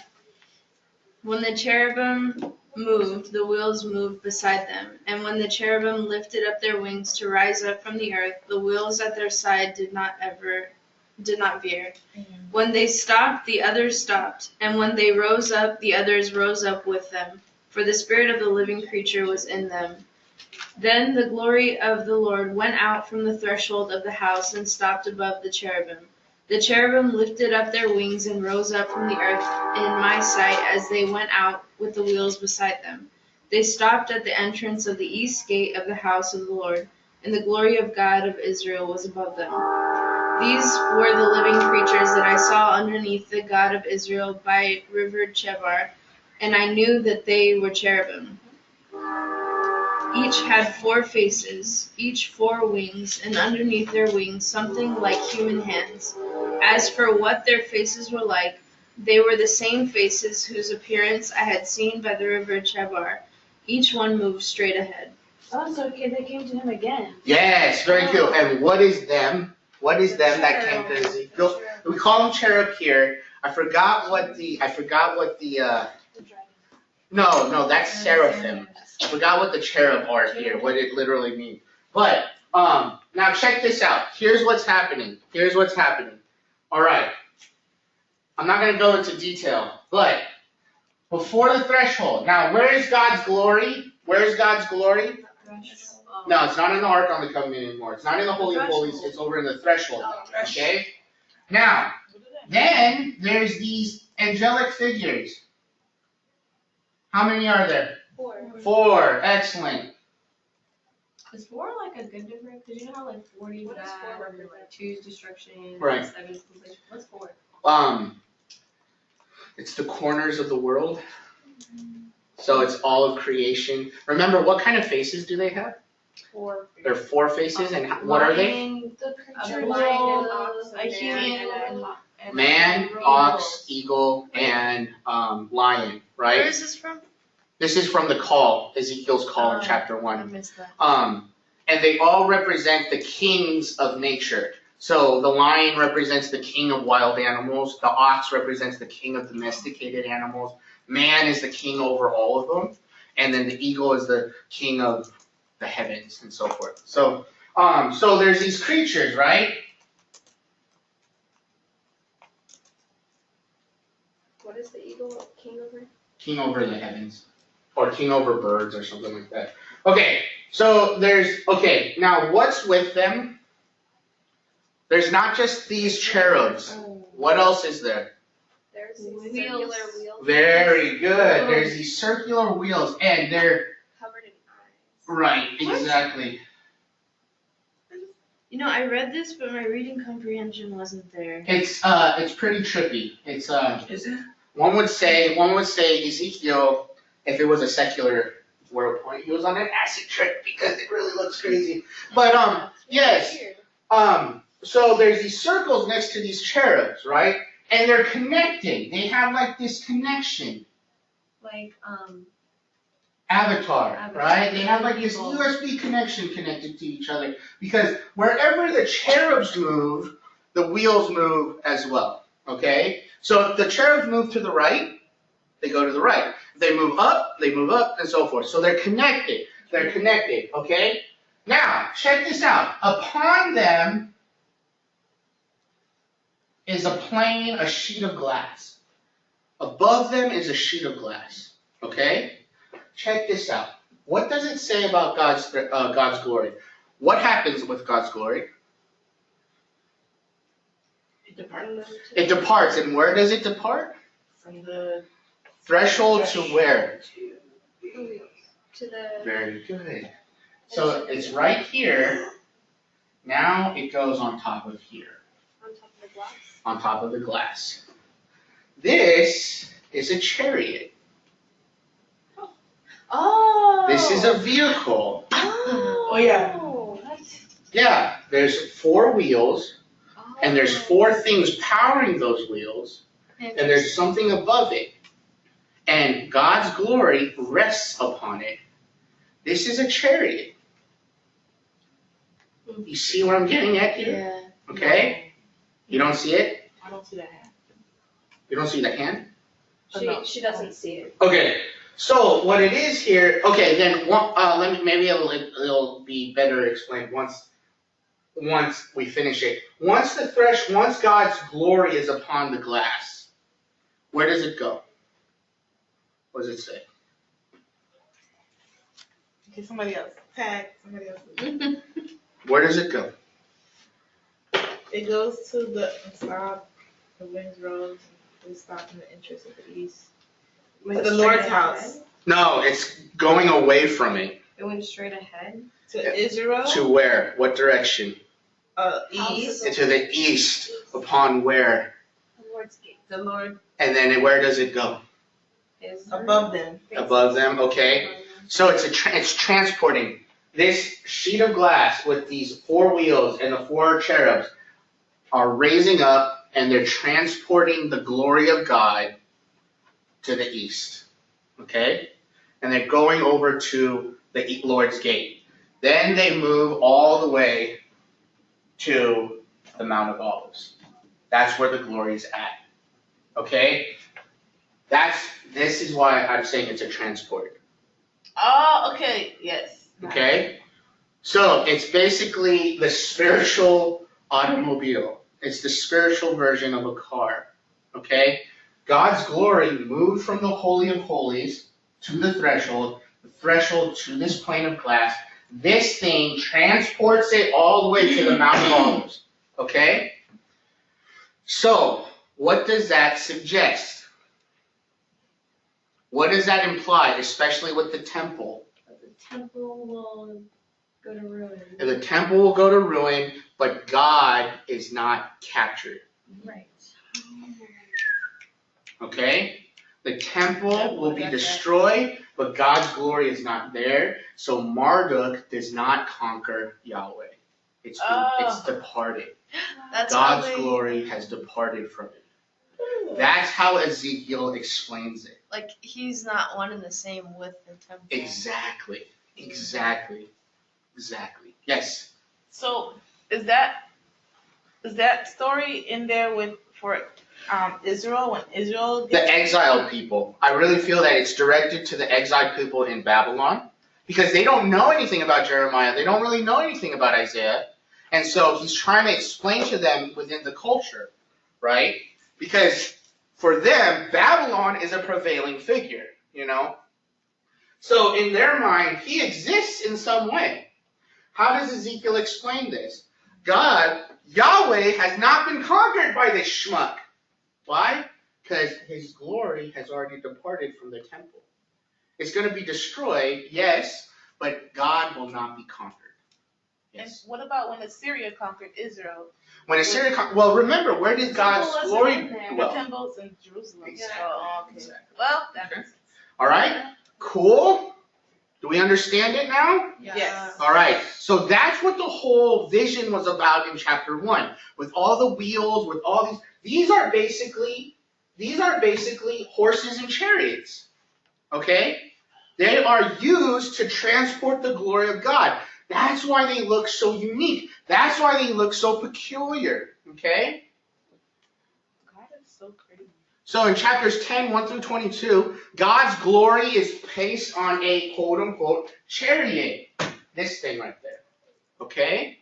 When the cherubim moved, the wheels moved beside them. And when the cherubim lifted up their wings to rise up from the earth, the wheels at their side did not veer. When they stopped, the others stopped. And when they rose up, the others rose up with them. For the spirit of the living creature was in them. Then the glory of the Lord went out from the threshold of the house and stopped above the cherubim. The cherubim lifted up their wings and rose up from the earth in my sight as they went out with the wheels beside them. They stopped at the entrance of the east gate of the house of the Lord, and the glory of God of Israel was above them. These were the living creatures that I saw underneath the God of Israel by river Chebar, and I knew that they were cherubim. Each had 4 faces, each 4 wings, and underneath their wings something like human hands. As for what their faces were like, they were the same faces whose appearance I had seen by the river Chebar. Each one moved straight ahead. Oh, so okay, they came to him again. Yes, very cool. And what is them? What is them that came to Ezekiel? We call them cherub here. I forgot what the no, that's seraphim. I forgot what the cherub are here, what it literally means. But now check this out. Here's what's happening. All right. I'm not going to go into detail, but before the threshold. Now, where is God's glory? No, it's not in the Ark on the Covenant anymore. It's not in the Holy of Holies. It's over in the threshold. Okay? Now, then there's these angelic figures. How many are there? 4. Excellent. Is 4 like a good difference? Because you know how like 40 is bad, or like 2 is destruction, Right. 7 is completion. What's 4? It's the corners of the world. So it's all of creation. Remember, what kind of faces do they have? 4. There are 4 faces, and what are they? The creature A human and Man, ox, eagle, and lion, right? Where is this from? This is from the call, Ezekiel's call in chapter I 1. missed that. And they all represent the kings of nature. So the lion represents the king of wild animals. The ox represents the king of domesticated animals. Man is the king over all of them. And then the eagle is the king of the heavens and so forth. So there's these creatures, right? What is the eagle king over? King over the heavens. Or king over birds or something like that. Okay, so now what's with them? There's not just these cherubs. What else is there? There's these circular wheels. Very good. There's these circular wheels, and they're Covered in eyes. right, exactly. You know, I read this, but my reading comprehension wasn't there. It's pretty trippy. It's Is it? one would say Ezekiel, if it was a secular word point, he was on an acid trip because it really looks crazy. But yes. So there's these circles next to these cherubs, right? And they're connected. They have like this connection. Like Avatar, right? They have like this USB connection connected to each other because wherever the cherubs move, the wheels move as well, okay? So if the cherubs move to the right, they go to the right. If they move up, and so forth. So they're connected, okay? Now, check this out. Upon them is a plane, a sheet of glass. Above them is a sheet of glass, okay? Check this out. What does it say about God's glory? What happens with God's glory? It departs, and where does it depart? From the Threshold to where? To the. Very good. So it's right here. Now it goes on top of here, On top of the glass. on top of the glass. This is a chariot. Oh. This is a vehicle. Oh, yeah. Yeah, there's 4 wheels, and there's 4 things powering those wheels, and there's something above it. And God's glory rests upon it. This is a chariot. You see what I'm getting at here? Yeah. Okay? You don't see it? I don't see that hand. You don't see the hand? She doesn't see it. Okay, so what it is here, okay, then maybe it'll be better explained once we finish it. Once God's glory is upon the glass, where does it go? What does it say? Okay, somebody else. Tag, somebody else. Where does it go? It goes to the stop, the winds rose, and we stop in the entrance of the east. To the Lord's house. No, it's going away from it. It went straight ahead. To Israel. To where? What direction? East. To the east. Upon where? The Lord's gate. The Lord And then where does it go? is Above them. Above them, okay. So it's transporting this sheet of glass with these 4 wheels and the 4 cherubs are raising up, and they're transporting the glory of God to the east, okay? And they're going over to the Lord's gate. Then they move all the way to the Mount of Olives. That's where the glory is at, okay? This is why I'm saying it's a transport. Oh, okay. Yes. Okay? So it's basically the spiritual automobile. It's the spiritual version of a car. Okay? God's glory moved from the Holy of Holies to the threshold to this plane of glass. This thing transports it all the way to the Mount of Olives. Okay? So, what does that suggest? What does that imply, especially with the temple? the temple will go to ruin. The temple will go to ruin, but God is not captured. Right. Okay? The temple will be destroyed, but God's glory is not there. So Marduk does not conquer Yahweh. It's departed. That's God's how they, glory has departed from it. That's how Ezekiel explains it. like, he's not one and the same with the temple. Exactly. Yes. So is that story in there for Israel when Israel The exiled people. I really feel that it's directed to the exiled people in Babylon because they don't know anything about Jeremiah. They don't really know anything about Isaiah. And so he's trying to explain to them within the culture, right? Because for them, Babylon is a prevailing figure, you know? So in their mind, he exists in some way. How does Ezekiel explain this? Yahweh has not been conquered by this schmuck. Why? Because his glory has already departed from the temple. It's going to be destroyed, yes, but God will not be conquered. Yes. And what about when Assyria conquered Israel? When Assyria well, remember, where did God's glory The dwell? temples in Jerusalem. Exactly. Oh, okay. Exactly. Well, that makes sense. All right? Cool? Do we understand it now? Yes. All right. So that's what the whole vision was about in chapter 1. With all the wheels, with all these. These are basically horses and chariots. Okay? They are used to transport the glory of God. That's why they look so unique. That's why they look so peculiar. Okay? God is so crazy. So in chapters 10, 1 through 22, God's glory is placed on a quote-unquote chariot. This thing right there. Okay?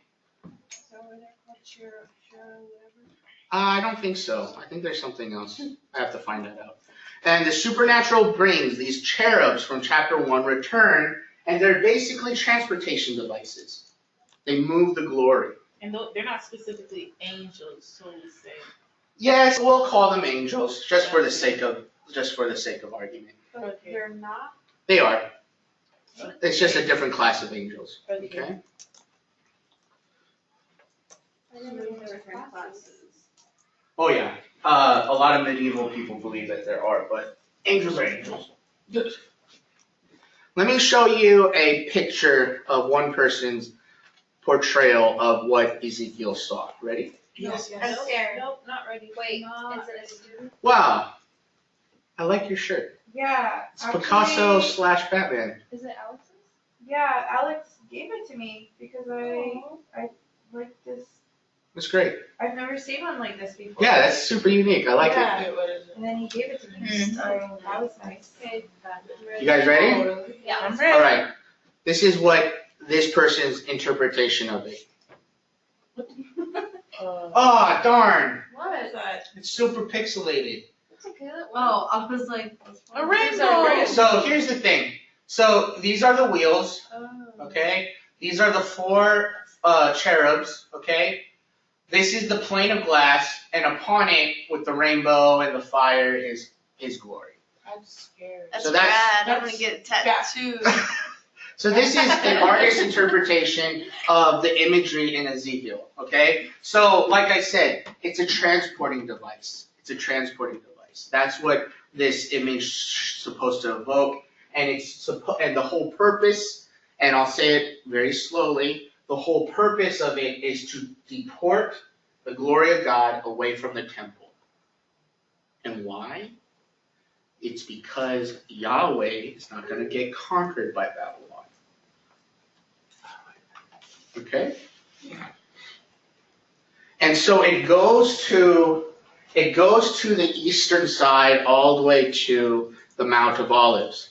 So are they called whatever? I don't think so. I think there's something else. I have to find that out. And the supernatural brings, these cherubs from chapter 1 return, and they're basically transportation devices. They move the glory. And they're not specifically angels, so we say. Yes, we'll call them angels, just for the sake of argument. But they're not. They are. It's just a different class of angels. Okay. I never knew there were classes. Oh yeah. A lot of medieval people believe that there are, but angels are angels. Let me show you a picture of one person's portrayal of what Ezekiel saw. Ready? Yes, I'm yes. scared. Nope, not ready. Wait, Not is it a student? Wow. I like your shirt. Yeah. It's Picasso / Batman. Is it Alex's? Yeah, Alex gave it to me because I like this. That's great. I've never seen one like this before. Yeah, that's super unique. I like Yeah. it. And then he gave it to me. So that was nice. Okay. You guys ready? Yeah. I'm ready. All right. This is what this person's interpretation of it. Oh, darn. What is that? It's super pixelated. It's a good one. Oh, I was like, A rainbow. So here's the thing. So these are the wheels, Oh. okay? These are the 4 cherubs, okay? This is the plane of glass, and upon it, with the rainbow and the fire, is His glory. I'm scared. That's So that's- rad. I'm that's- gonna get tattooed. So this is an artist's interpretation of the imagery in Ezekiel, okay? So like I said, it's a transporting device. It's a transporting device. That's what this image is supposed to evoke, and and the whole purpose, and I'll say it very slowly, the whole purpose of it is to deport the glory of God away from the temple. And why? It's because Yahweh is not going to get conquered by Babylon. Okay? And so it goes to the eastern side all the way to the Mount of Olives.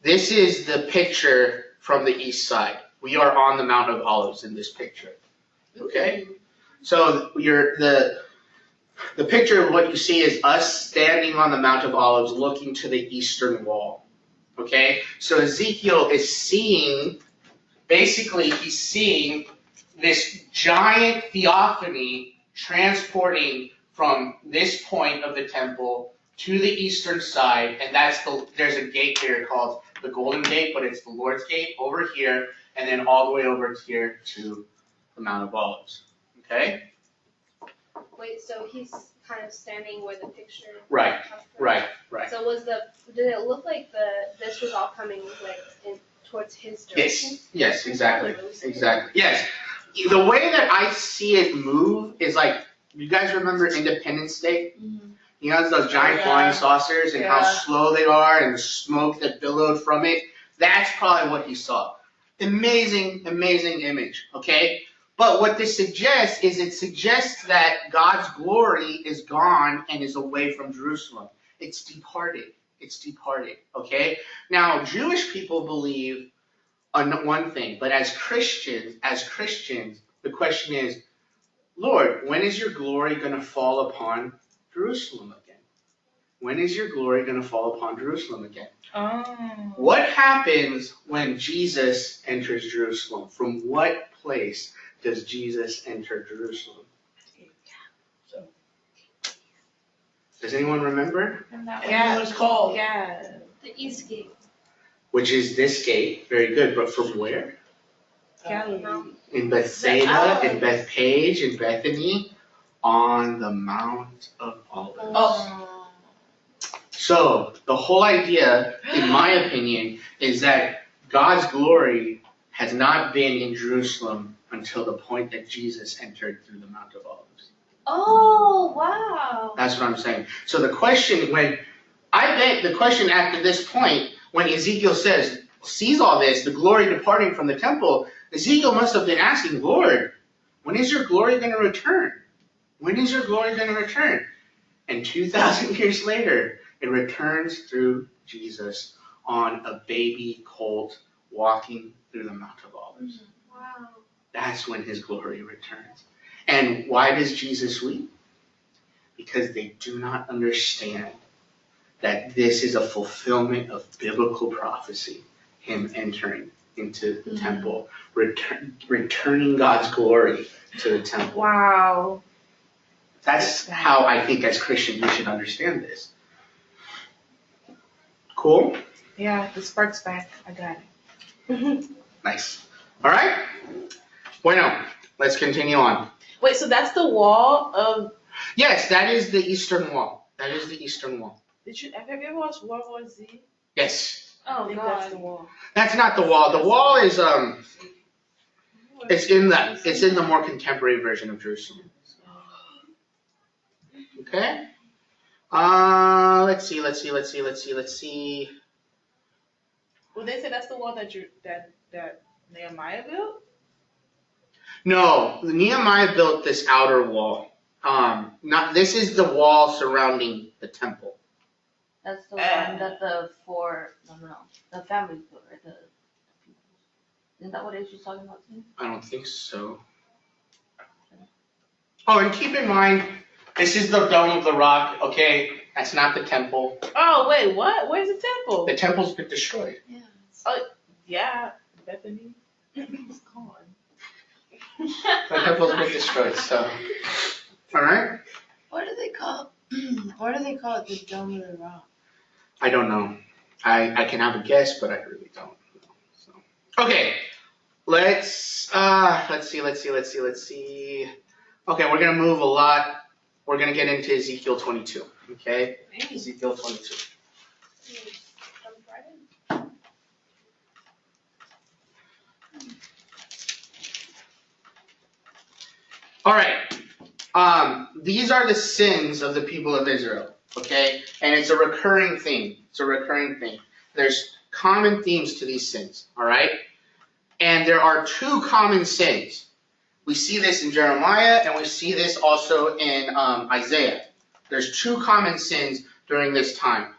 This is the picture from the east side. We are on the Mount of Olives in this picture. Okay? So the picture of what you see is us standing on the Mount of Olives looking to the eastern wall. Okay? So Ezekiel is seeing, basically he's seeing this giant theophany transporting from this point of the temple to the eastern side, and there's a gate here called the Golden Gate, but it's the Lord's Gate over here, and then all the way over here to the Mount of Olives. Okay? Wait, so he's kind of standing where the picture. Right, comes from? right. So did it look like this was all coming like towards his direction? Yes, exactly. Yes. The way that I see it move is like, you guys remember Independence Day? Mm-hmm. You know, those giant flying saucers and how slow they are and the smoke that billowed from it? That's probably what he saw. Amazing, amazing image, okay? But what this suggests is it suggests that God's glory is gone and is away from Jerusalem. It's departed. It's departed, okay? Now, Jewish people believe on one thing, but as Christians, the question is, Lord, when is your glory going to fall upon Jerusalem again? When is your glory going to fall upon Jerusalem again? Oh. What happens when Jesus enters Jerusalem? From what place does Jesus enter Jerusalem? Does anyone remember? Yeah. What it's called? Yeah. The East Gate. Which is this gate. Very good. But from where? Galilee. In Bethsaida, in Bethpage, in Bethany, on the Mount of Olives. Oh. So the whole idea, in my opinion, is that God's glory has not been in Jerusalem until the point that Jesus entered through the Mount of Olives. Oh, wow. That's what I'm saying. So the question after this point, when Ezekiel sees all this, the glory departing from the temple, Ezekiel must have been asking, Lord, when is your glory going to return? When is your glory going to return? And 2,000 years later, it returns through Jesus on a baby colt walking through the Mount of Olives. Wow. That's when his glory returns. And why does Jesus weep? Because they do not understand that this is a fulfillment of biblical prophecy, him entering into the temple, returning God's glory to the temple. Wow. That's how I think as Christians we should understand this. Cool? Yeah, the spark's back. I got it. Nice. All right. Bueno, let's continue on. Wait, so that's the wall of. Yes, that is the eastern wall. That is the eastern wall. Have you ever watched World War Z? Yes. I Oh think that's god. the wall. That's not the wall. The wall is it's in the more contemporary version of Jerusalem. Okay. Let's see. Well, they say that's the wall that Nehemiah built. No, Nehemiah built this outer wall. This is the wall surrounding the temple. That's the one that the families built, right? Isn't that what it was talking about too? I don't think so. Oh, and keep in mind, this is the Dome of the Rock, okay? That's not the temple. Oh, wait, what? Where's the temple? The temple's been destroyed. Yeah. Yeah, Bethany. It's gone. The temple's been destroyed, so. Alright? What do they call it? The Dome of the Rock. I don't know. I can have a guess, but I really don't. So. Okay. Let's see. Okay, we're gonna move a lot. We're gonna get into Ezekiel 22. Okay? Ezekiel 22. All right. These are the sins of the people of Israel. Okay? And it's a recurring theme. There's common themes to these sins. All right? And there are two common sins. We see this in Jeremiah, and we see this also in Isaiah. There's two common sins during this time.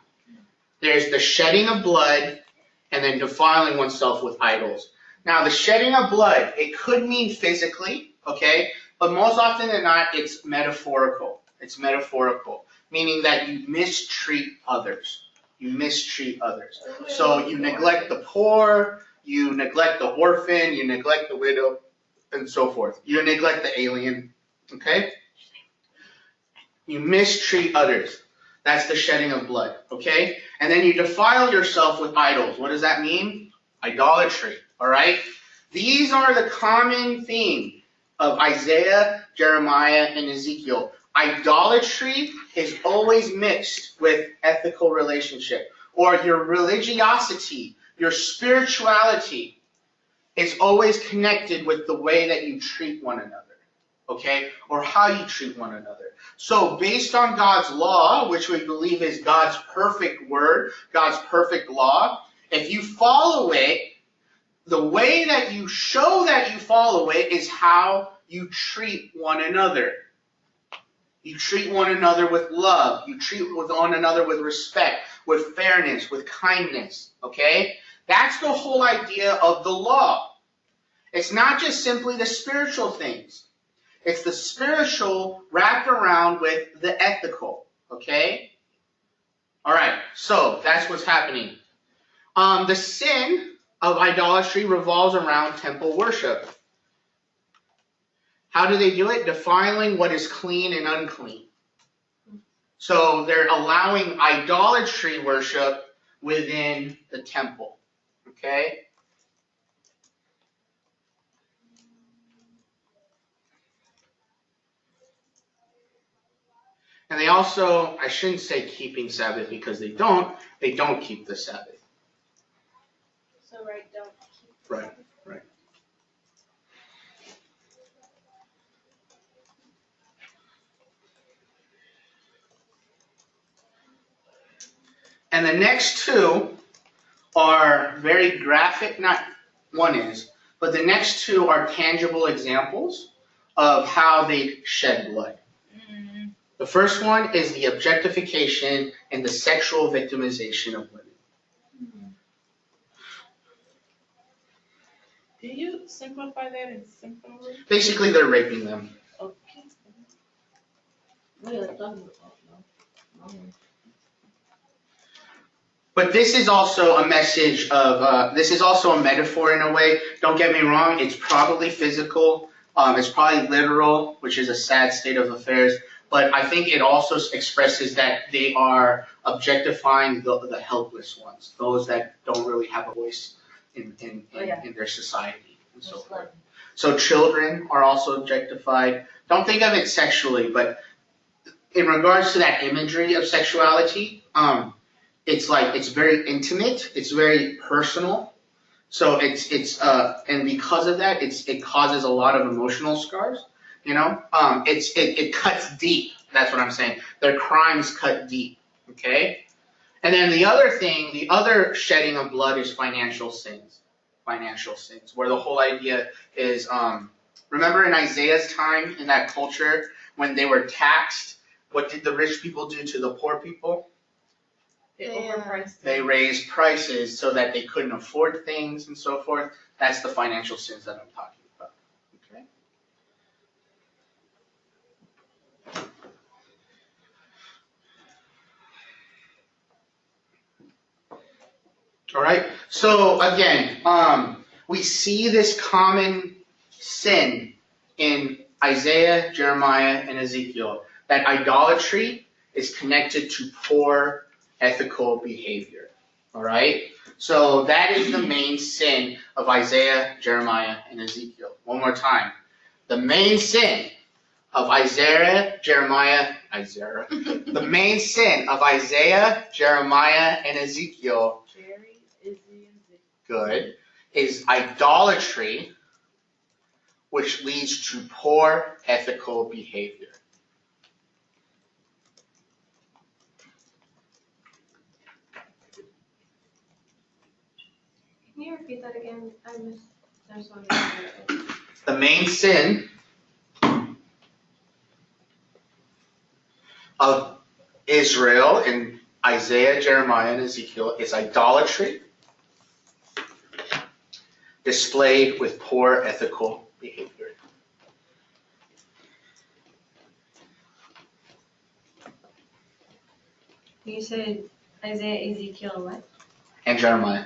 There's the shedding of blood, and then defiling oneself with idols. Now, the shedding of blood, it could mean physically, okay? But most often than not, it's metaphorical. It's metaphorical, meaning that you mistreat others. So you neglect the poor, you neglect the orphan, you neglect the widow, and so forth. You neglect the alien, okay? You mistreat others. That's the shedding of blood, okay? And then you defile yourself with idols. What does that mean? Idolatry, all right? These are the common theme of Isaiah, Jeremiah, and Ezekiel. Idolatry is always mixed with ethical relationship, or your religiosity, your spirituality is always connected with the way that you treat one another, okay? Or how you treat one another. So based on God's law, which we believe is God's perfect word, God's perfect law, if you follow it, the way that you show that you follow it is how you treat one another. You treat one another with love. You treat one another with respect, with fairness, with kindness, okay? That's the whole idea of the law. It's not just simply the spiritual things. It's the spiritual wrapped around with the ethical, okay? All right, so that's what's happening. The sin of idolatry revolves around temple worship. How do they do it? Defiling what is clean and unclean. So they're allowing idolatry worship within the temple, okay? And they also, I shouldn't say keeping Sabbath because they don't keep the Sabbath. So don't keep the Right, Sabbath. right. And the next two are very graphic, not one is, but the next two are tangible examples of how they shed blood. The first one is the objectification and the sexual victimization of women. Can you simplify that in simple words? Basically, they're raping them. Okay. What are you talking about? No. But this is also a message of, this is also a metaphor in a way. Don't get me wrong, it's probably physical, it's probably literal, which is a sad state of affairs. but I think it also expresses that they are objectifying the helpless ones, those that don't really have a voice in their society and so forth. So children are also objectified. Don't think of it sexually, but in regards to that imagery of sexuality, it's very intimate, it's very personal. So and because of that, it causes a lot of emotional scars. It cuts deep. That's what I'm saying. Their crimes cut deep. Okay. And then the other shedding of blood is financial sins. Financial sins, where the whole idea is, remember in Isaiah's time, in that culture, when they were taxed, what did the rich people do to the poor people? They raised prices so that they couldn't afford things and so forth. That's the financial sins that I'm talking about. Okay. All right. So again, we see this common sin in Isaiah, Jeremiah, and Ezekiel, that idolatry is connected to poor ethical behavior. All right? So that is the main sin of Isaiah, Jeremiah, and Ezekiel. One more time. The main sin of Isaiah, Jeremiah, the main sin of Isaiah, Jeremiah, and Ezekiel, good, is idolatry, which leads to poor ethical behavior. Can you repeat that again? I just wanted to hear it. The main sin of Israel in Isaiah, Jeremiah, and Ezekiel is idolatry displayed with poor ethical behavior. You said Isaiah, Ezekiel, and what? And Jeremiah.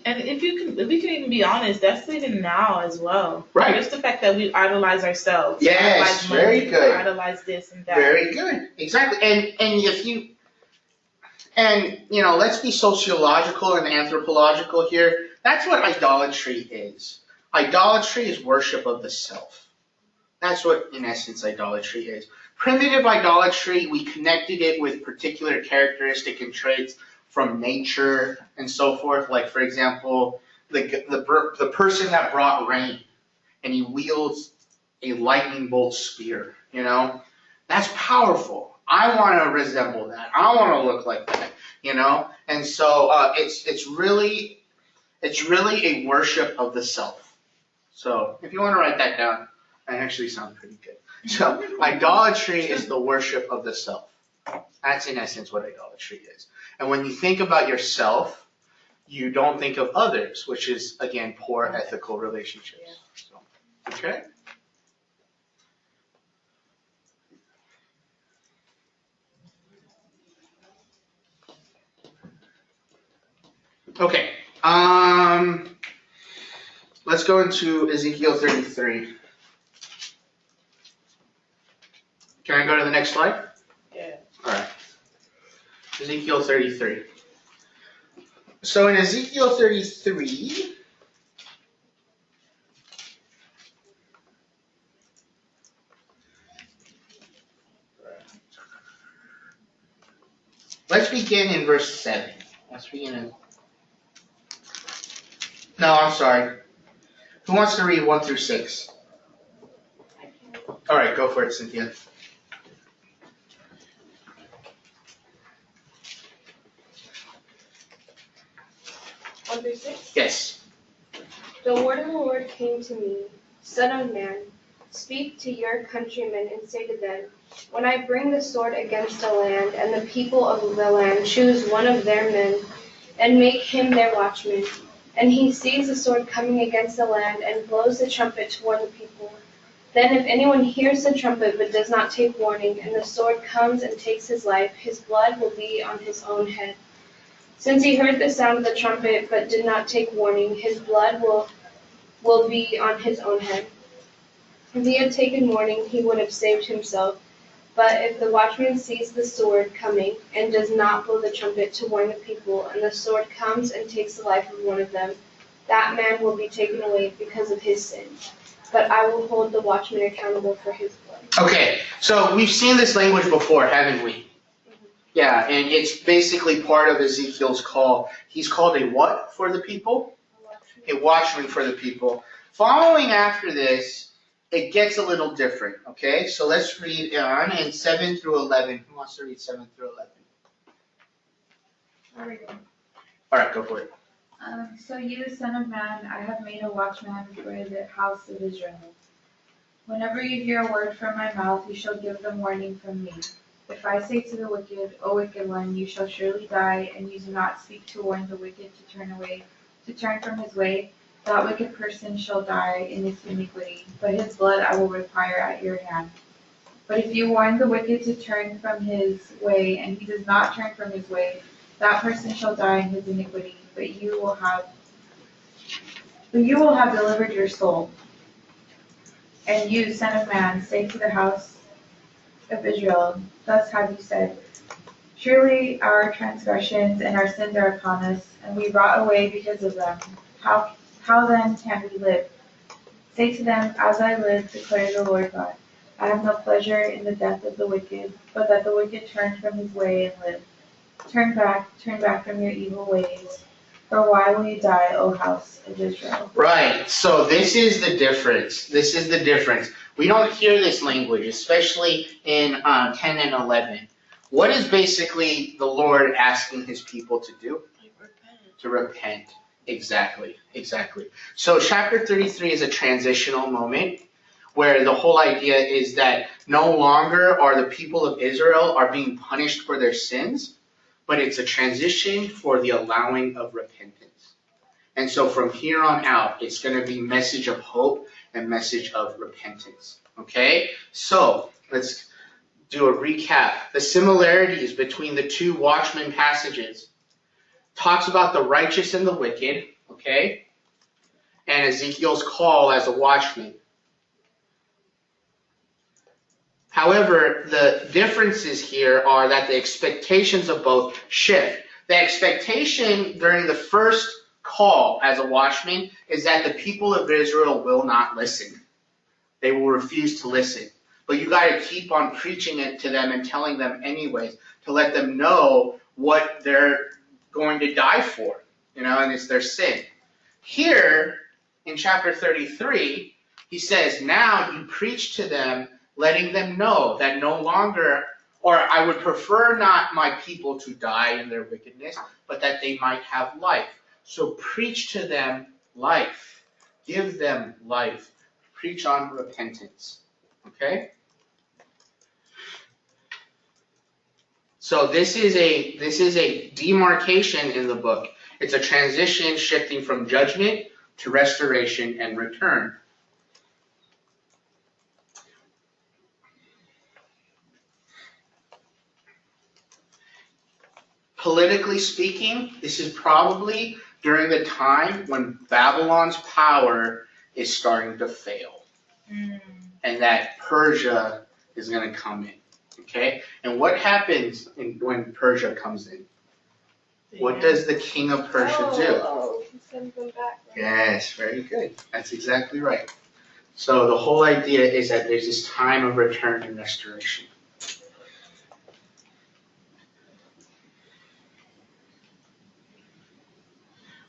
And if we can even be honest, that's even now as well. Right. Just the fact that we idolize ourselves. Yes, idolize money, very good. Idolize this and that. Very good. Exactly. And let's be sociological and anthropological here. That's what idolatry is. Idolatry is worship of the self. That's what, in essence, idolatry is. Primitive idolatry, we connected it with particular characteristic and traits from nature and so forth. Like, for example, the person that brought rain, and he wields a lightning bolt spear. That's powerful. I want to resemble that. I want to look like that. And so it's really a worship of the self. So if you want to write that down, that actually sounds pretty good. So idolatry is the worship of the self. That's in essence what idolatry is. And when you think about yourself, you don't think of others, which is, again, poor ethical relationships. So, okay? Okay. Let's go into Ezekiel 33. Can I go to the next slide? Yeah. All right. Ezekiel 33. So in Ezekiel 33, let's begin in verse 7. Let's begin in... No, I'm sorry. Who wants to read 1 through 6? All right, go for it, Cynthia. 1 through 6? Yes. The word of the Lord came to me, Son of man, speak to your countrymen and say to them, when I bring the sword against a land, and the people of the land choose one of their men, and make him their watchman, and he sees the sword coming against the land, and blows the trumpet toward the people, then if anyone hears the trumpet but does not take warning, and the sword comes and takes his life, his blood will be on his own head. Since he heard the sound of the trumpet but did not take warning, his blood will be on his own head. If he had taken warning, he would have saved himself. But if the watchman sees the sword coming and does not blow the trumpet to warn the people, and the sword comes and takes the life of one of them, that man will be taken away because of his sin. But I will hold the watchman accountable for his blood. Okay, so we've seen this language before, haven't we? Yeah, and it's basically part of Ezekiel's call. He's called a what for the people? A watchman for the people. Following after this, it gets a little different, okay? So let's read on in 7 through 11. Who wants to read 7 through 11? There we go. All right, go for it. So you, son of man, I have made a watchman for the house of Israel. Whenever you hear a word from my mouth, you shall give them warning from me. If I say to the wicked, O wicked one, you shall surely die, and you do not speak to warn the wicked to turn from his way, that wicked person shall die in his iniquity, but his blood I will require at your hand. But if you warn the wicked to turn from his way, and he does not turn from his way, that person shall die in his iniquity, but you will have delivered your soul. And you, son of man, say to the house of Israel, thus have you said, surely our transgressions and our sins are upon us, and we rot away because of them. How then can we live? Say to them, as I live, declares the Lord God, I have no pleasure in the death of the wicked, but that the wicked turn from his way and live. Turn back from your evil ways. For why will you die, O house of Israel? Right, so this is the difference. We don't hear this language, especially in 10 and 11. What is basically the Lord asking his people to do? To repent. Exactly. So chapter 33 is a transitional moment where the whole idea is that no longer are the people of Israel are being punished for their sins, but it's a transition for the allowing of repentance. And so from here on out, it's going to be message of hope and message of repentance. Okay? So let's do a recap. The similarities between the two watchmen passages talks about the righteous and the wicked, okay? And Ezekiel's call as a watchman. However, the differences here are that the expectations of both shift. The expectation during the first call as a watchman is that the people of Israel will not listen. They will refuse to listen. But you got to keep on preaching it to them and telling them anyways to let them know what they're going to die for, and it's their sin. Here in chapter 33, he says, now you preach to them, letting them know that no longer, or I would prefer not my people to die in their wickedness, but that they might have life. So preach to them life. Give them life. Preach on repentance. Okay? So this is a demarcation in the book. It's a transition shifting from judgment to restoration and return. Politically speaking, this is probably during the time when Babylon's power is starting to fail. And that Persia is going to come in. Okay? And what happens when Persia comes in? What does the king of Persia do? He sends them back. Right? Yes, very good. That's exactly right. So the whole idea is that there's this time of return and restoration.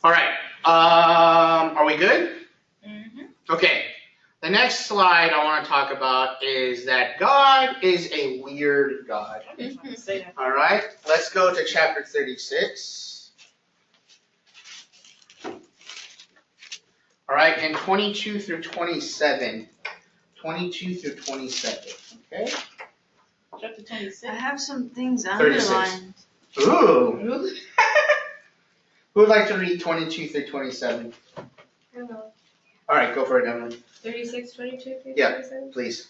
All right. Are we good? Mm-hmm. Okay. The next slide I want to talk about is that God is a weird God. All right. Let's go to chapter 36. All right. And 22 through 27. 22 through 27. Okay. Chapter 26. I have some things 36. underlined. Ooh. Who would like to read 22 through 27? I don't know. All right, go for it, Emily. 36, 22, Yeah. 27? Please.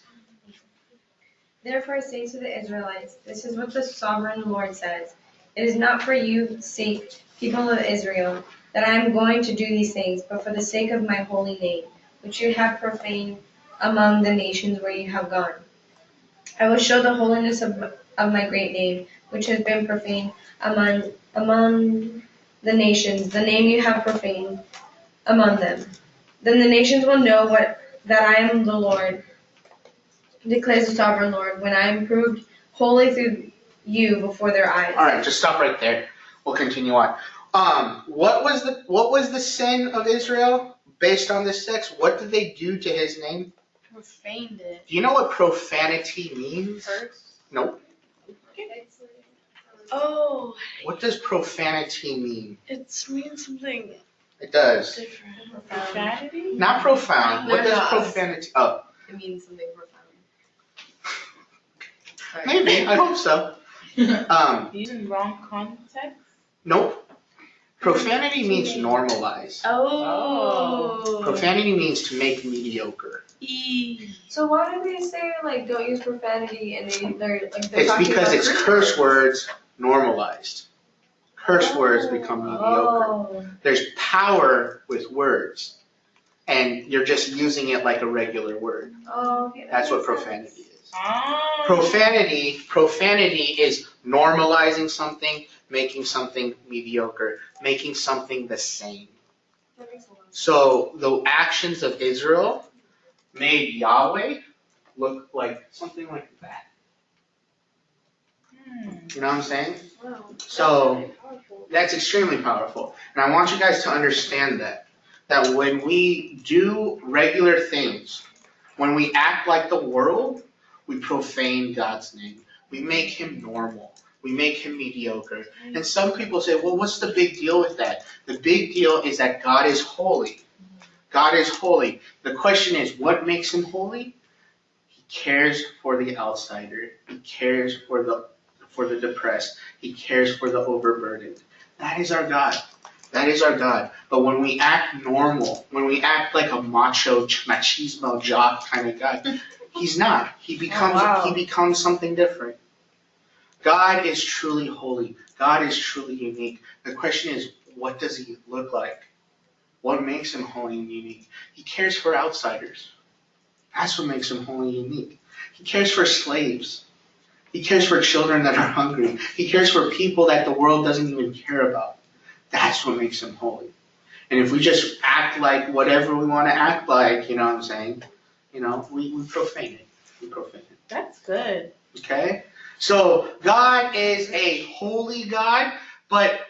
Therefore say to the Israelites, this is what the sovereign Lord says. It is not for your sake, people of Israel, that I am going to do these things, but for the sake of my holy name, which you have profaned among the nations where you have gone. I will show the holiness of my great name, which has been profaned among the nations, the name you have profaned among them. Then the nations will know that I am the Lord, declares the sovereign Lord, when I am proved holy through you before their eyes. All right, just stop right there. We'll continue on. What was the sin of Israel based on this text? What did they do to his name? Profaned it. Do you know what profanity means? Curse? Nope. Oh, What does profanity mean? it means something It does. different. Profanity? Not profound. What They're does not. profanity? Oh, It means something profound. Sorry. maybe. I hope so. Used in wrong context? Nope. Profanity means normalize. Oh. Profanity means to make mediocre. So why do they say like don't use profanity and they're It's talking because about it's curse words normalized. Curse words become mediocre. Oh. There's power with words, and you're just using it like a regular word. Oh, okay. That's what profanity is. Oh. Profanity is normalizing something, making something mediocre, making something the same. That makes a lot of sense. So the actions of Israel made Yahweh look like something like that. You know what I'm saying? Wow. So That's really powerful. that's extremely powerful. And I want you guys to understand that when we do regular things, when we act like the world, we profane God's name. We make him normal. We make him mediocre. And some people say, well, what's the big deal with that? The big deal is that God is holy. God is holy. The question is, what makes him holy? He cares for the outsider. He cares for the depressed. He cares for the overburdened. That is our God. That is our God. But when we act normal, when we act like a macho, machismo jock kind of guy, he's not. He becomes something different. God is truly holy. God is truly unique. The question is, what does he look like? What makes him holy and unique? He cares for outsiders. That's what makes him holy and unique. He cares for slaves. He cares for children that are hungry. He cares for people that the world doesn't even care about. That's what makes him holy. And if we just act like whatever we want to act like, you know what I'm saying? You know, we profane it. We profane it. That's good. Okay? So God is a holy God, but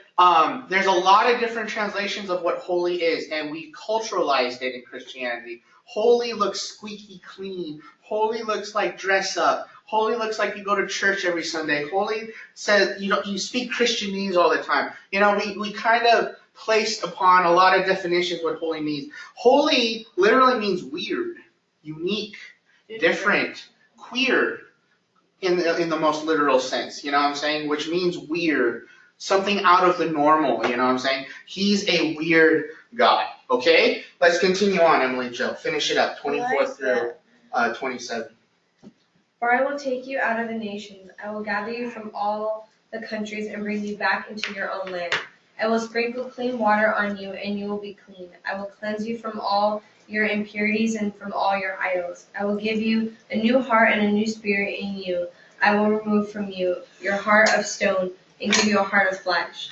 there's a lot of different translations of what holy is, and we culturalized it in Christianity. Holy looks squeaky clean. Holy looks like dress up. Holy looks like you go to church every Sunday. Holy says, you speak Christianese all the time. You know, we kind of placed upon a lot of definitions what holy means. Holy literally means weird, unique, different, queer in the most literal sense. You know what I'm saying? Which means weird, something out of the normal. You know what I'm saying? He's a weird God. Okay? Let's continue on, Emily Jo. Finish it up. 24 through 27. For I will take you out of the nations. I will gather you from all the countries and bring you back into your own land. I will sprinkle clean water on you, and you will be clean. I will cleanse you from all your impurities and from all your idols. I will give you a new heart and a new spirit in you. I will remove from you your heart of stone and give you a heart of flesh.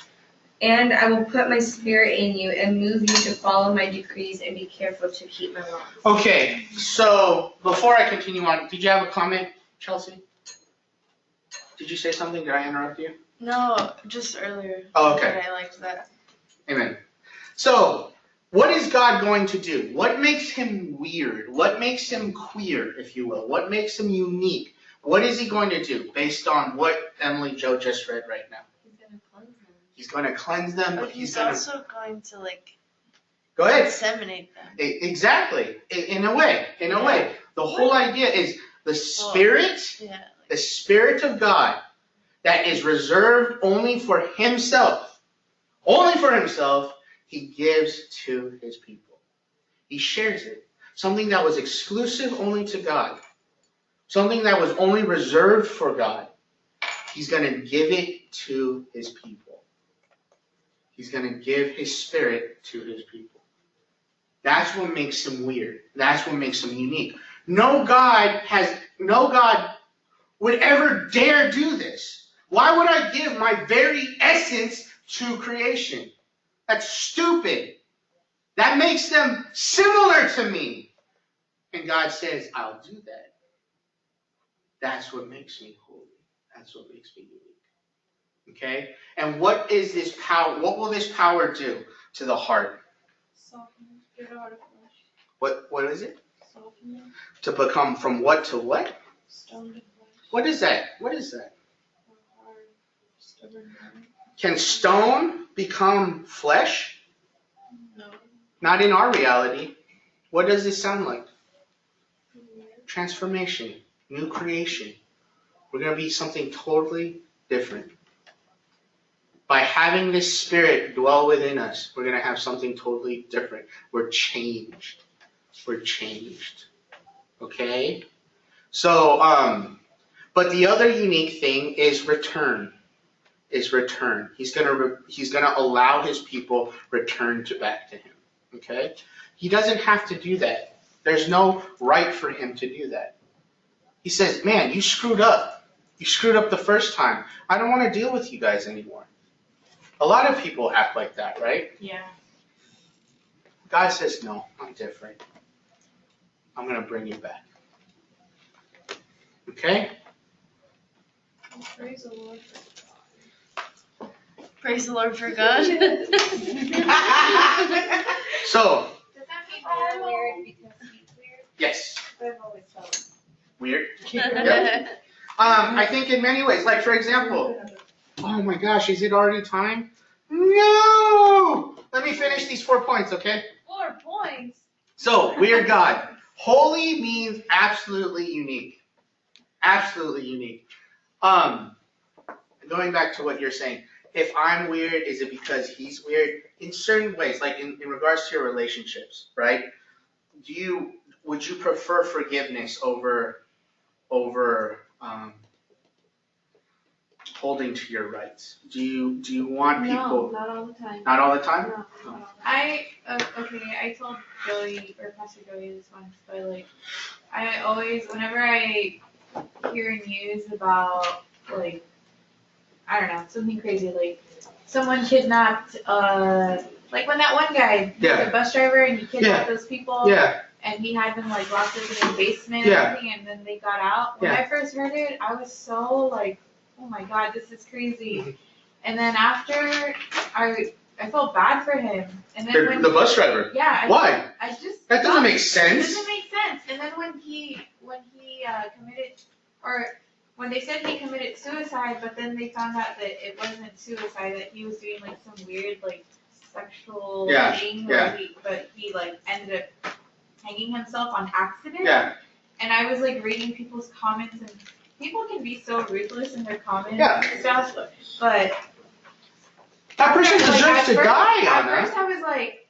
And I will put my spirit in you and move you to follow my decrees and be careful to keep my laws. Okay, so before I continue on, did you have a comment, Chelsea? Did you say something? Did I interrupt you? No, just earlier. Oh, okay. But I liked that. Amen. So, what is God going to do? What makes him weird? What makes him queer, if you will? What makes him unique? What is he going to do based on what Emily Jo just read right now? He's going to cleanse them. He's going to cleanse them, But but he's also going to Go ahead. disseminate them. Exactly. In a way. The whole idea is the Spirit, Yeah. the Spirit of God that is reserved only for himself. Only for himself, he gives to his people. He shares it. Something that was exclusive only to God. Something that was only reserved for God. He's going to give it to his people. He's going to give his Spirit to his people. That's what makes him weird. That's what makes him unique. No God would ever dare do this. Why would I give my very essence to creation? That's stupid. That makes them similar to me. And God says, I'll do that. That's what makes me holy. That's what makes me unique. Okay? And what is this power? What will this power do to the heart? Soften. Give it a heart of flesh. What is it? Soften. To become from what to what? Stone to flesh. What is that? What is that? A hard, stubborn heart. Can stone become flesh? No. Not in our reality. What does this sound like? Transformation. New creation. We're going to be something totally different. By having this Spirit dwell within us, we're going to have something totally different. We're changed. We're changed. Okay? So, but the other unique thing is return. He's gonna allow his people return back to him. Okay? He doesn't have to do that. There's no right for him to do that. He says, man, you screwed up. You screwed up the first time. I don't want to deal with you guys anymore. A lot of people act like that, right? Yeah. God says, no, I'm different. I'm going to bring you back. Okay? Praise the Lord for God. Praise the Lord for God. So. Does that mean you're weird because he's weird? Yes. I've always felt Weird. Yep. I think in many ways, like for example, oh my gosh, is it already time? No! Let me finish these 4 points, okay? 4 points. So, weird God. Holy means absolutely unique. Absolutely unique. Going back to what you're saying, if I'm weird, is it because he's weird? In certain ways, like in regards to your relationships, right? Would you prefer forgiveness over holding to your rights? Do you want people? No, not all the time. Not all the time? No. I told Joey, or Pastor Joey this once, but like, I always, whenever I hear news about, like, I don't know, something crazy, like, someone kidnapped, like when that one guy, he was a bus driver and he kidnapped those people. Yeah. And he had them like locked up in the basement and everything, and then they got out. When I first heard it, I was so like, oh my God, this is crazy. And then after, I felt bad for him. And then The bus driver? Yeah. Why? I just. That doesn't make It sense. doesn't make sense. And then when he committed, or when they said he committed suicide, but then they found out that it wasn't suicide, that he was doing like some weird like sexual thing, but he like ended up hanging himself on accident. Yeah. And I was like reading people's comments, and people can be so ruthless in their comments and stuff, but that person deserves to die on that. At first I was like,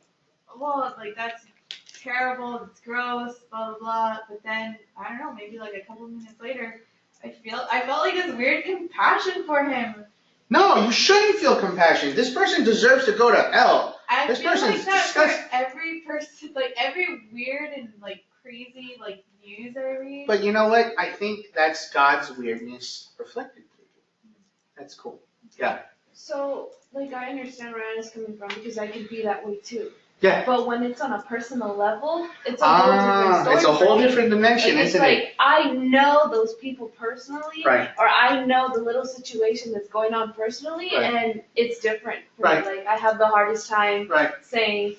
well, like that's terrible, it's gross, blah blah blah. But then I don't know, maybe like a couple minutes later, I felt like this weird compassion for him. No, you shouldn't feel compassion. This person deserves to go to hell. This person's disgusting. For every person, like every weird and like crazy like news I read. But you know what? I think that's God's weirdness reflected through you. That's cool. Yeah. So, like, I understand where Anna's coming from because I could be that way too. Yeah. But when it's on a personal level, it's a whole different story. It's a whole different dimension, and isn't it? I know those people personally, right. Or I know the little situation that's going on personally, right. And it's different. Right. Like, I have the hardest time saying,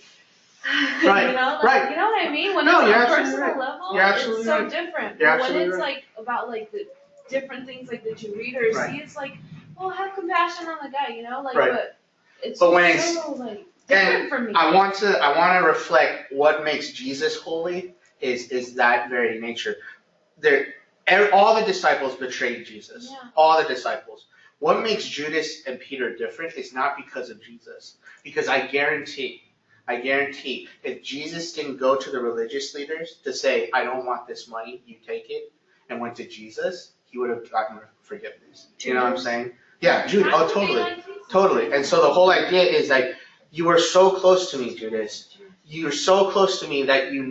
right. you know, like, right. You know what I mean? When no, it's on a right. personal level, it's so different. You're but when it's right. like about like the different things like that you read or see, it's like, well, have compassion on the guy, you know, like, but it's but when so like different for me. I want to reflect what makes Jesus holy is that very nature. All the disciples betrayed Jesus. Yeah. All the disciples. What makes Judas and Peter different is not because of Jesus. Because I guarantee, if Jesus didn't go to the religious leaders to say, I don't want this money, you take it, and went to Jesus, he would have gotten forgiveness. You know what I'm saying? Yeah, Judas. Oh, totally. And so the whole idea is like, you were so close to me, Judas. You were so close to me that you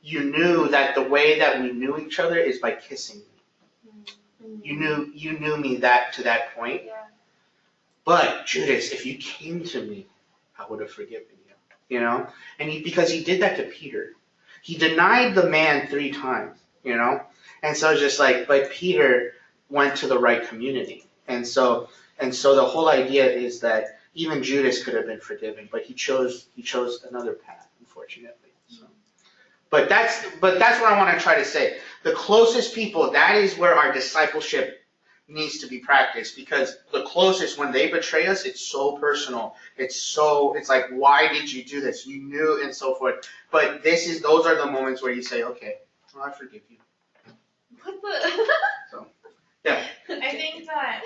you knew that the way that we knew each other is by kissing me. You knew me to that point. Yeah. But Judas, if you came to me, I would have forgiven you. You know? And because he did that to Peter. He denied the man 3 times, you know? And so it's just like, but Peter went to the right community. And so the whole idea is that even Judas could have been forgiven, but he chose another path, unfortunately. So. But that's what I want to try to say. The closest people, that is where our discipleship needs to be practiced, because the closest, when they betray us, it's so personal. It's like, why did you do this? You knew, and so forth. But those are the moments where you say, okay, well, I forgive you. What the? So, yeah. I think that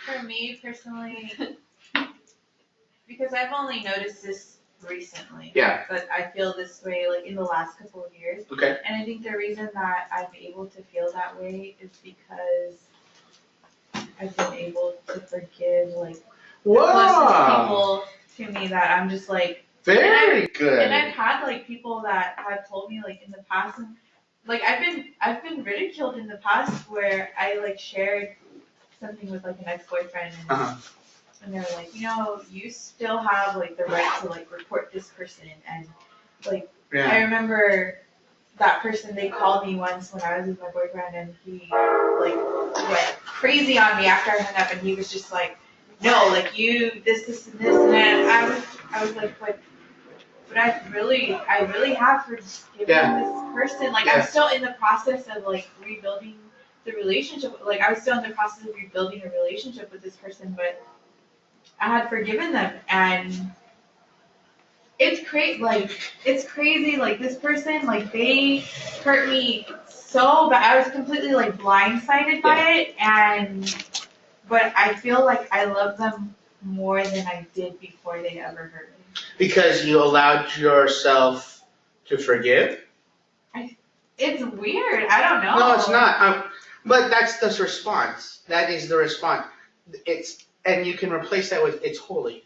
for me personally, because I've only noticed this recently. Yeah. But I feel this way like in the last couple of years. Okay. And I think the reason that I'm able to feel that way is because I've been able to forgive like the closest people to me that I'm just like. Very good. And I've had like people that have told me like in the past, and like I've been ridiculed in the past where I like shared something with like an ex-boyfriend and they're like, you know, you still have like the right to like report this person, and like I remember that person, they called me once when I was with my boyfriend, and he like went crazy on me after I hung up, and he was just like, no, like you this and this, and I was like, but I really have forgiven this person. Like I'm still in the process of like rebuilding the relationship. Like I was still in the process of rebuilding a relationship with this person, but I had forgiven them, and it's crazy. Like this person, like they hurt me so bad. I was completely like blindsided by it, but I feel like I love them more than I did before they ever hurt me. Because you allowed yourself to forgive? It's weird. I don't know. No, it's not. But that's the response. That is the response. And you can replace that with, it's holy.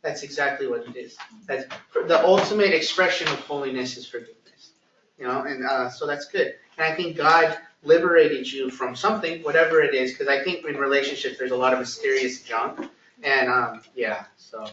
That's exactly what it is. That's the ultimate expression of holiness is forgiveness. You know, and so that's good. And I think God liberated you from something, whatever it is, because I think in relationships there's a lot of mysterious junk. And so.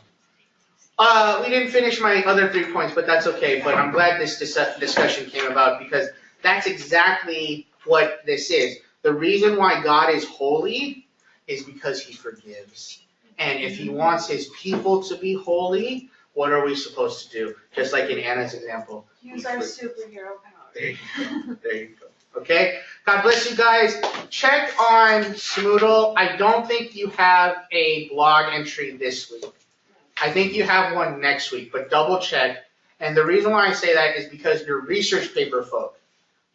We didn't finish my other 3 points, but that's okay. But I'm glad this discussion came about, because that's exactly what this is. The reason why God is holy is because he forgives. And if he wants his people to be holy, what are we supposed to do? Just like in Anna's example. Use our superhero power. There you go. There you go. Okay? God bless you guys. Check on Smoodle. I don't think you have a blog entry this week. I think you have one next week, but double check. And the reason why I say that is because your research paper folk,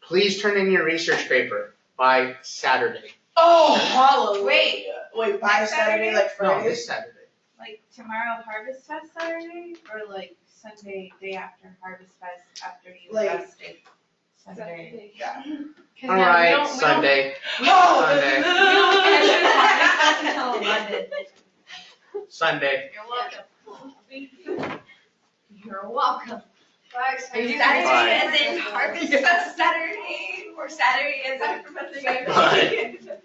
please turn in your research paper by Saturday. Oh, hallelujah. Wait, by Saturday, like Friday? No, this Saturday. Like tomorrow, Harvest Fest Saturday, or like Sunday, day after Harvest Fest, after you Like- fasted Sunday. Yeah. All right, Sunday. We Sunday. don't finish Harvest Fest until 11. Sunday. You're welcome. You're welcome. Saturday Bye. as in Harvest Fest Saturday, or Saturday as in Harvest Fest Saturday. Bye.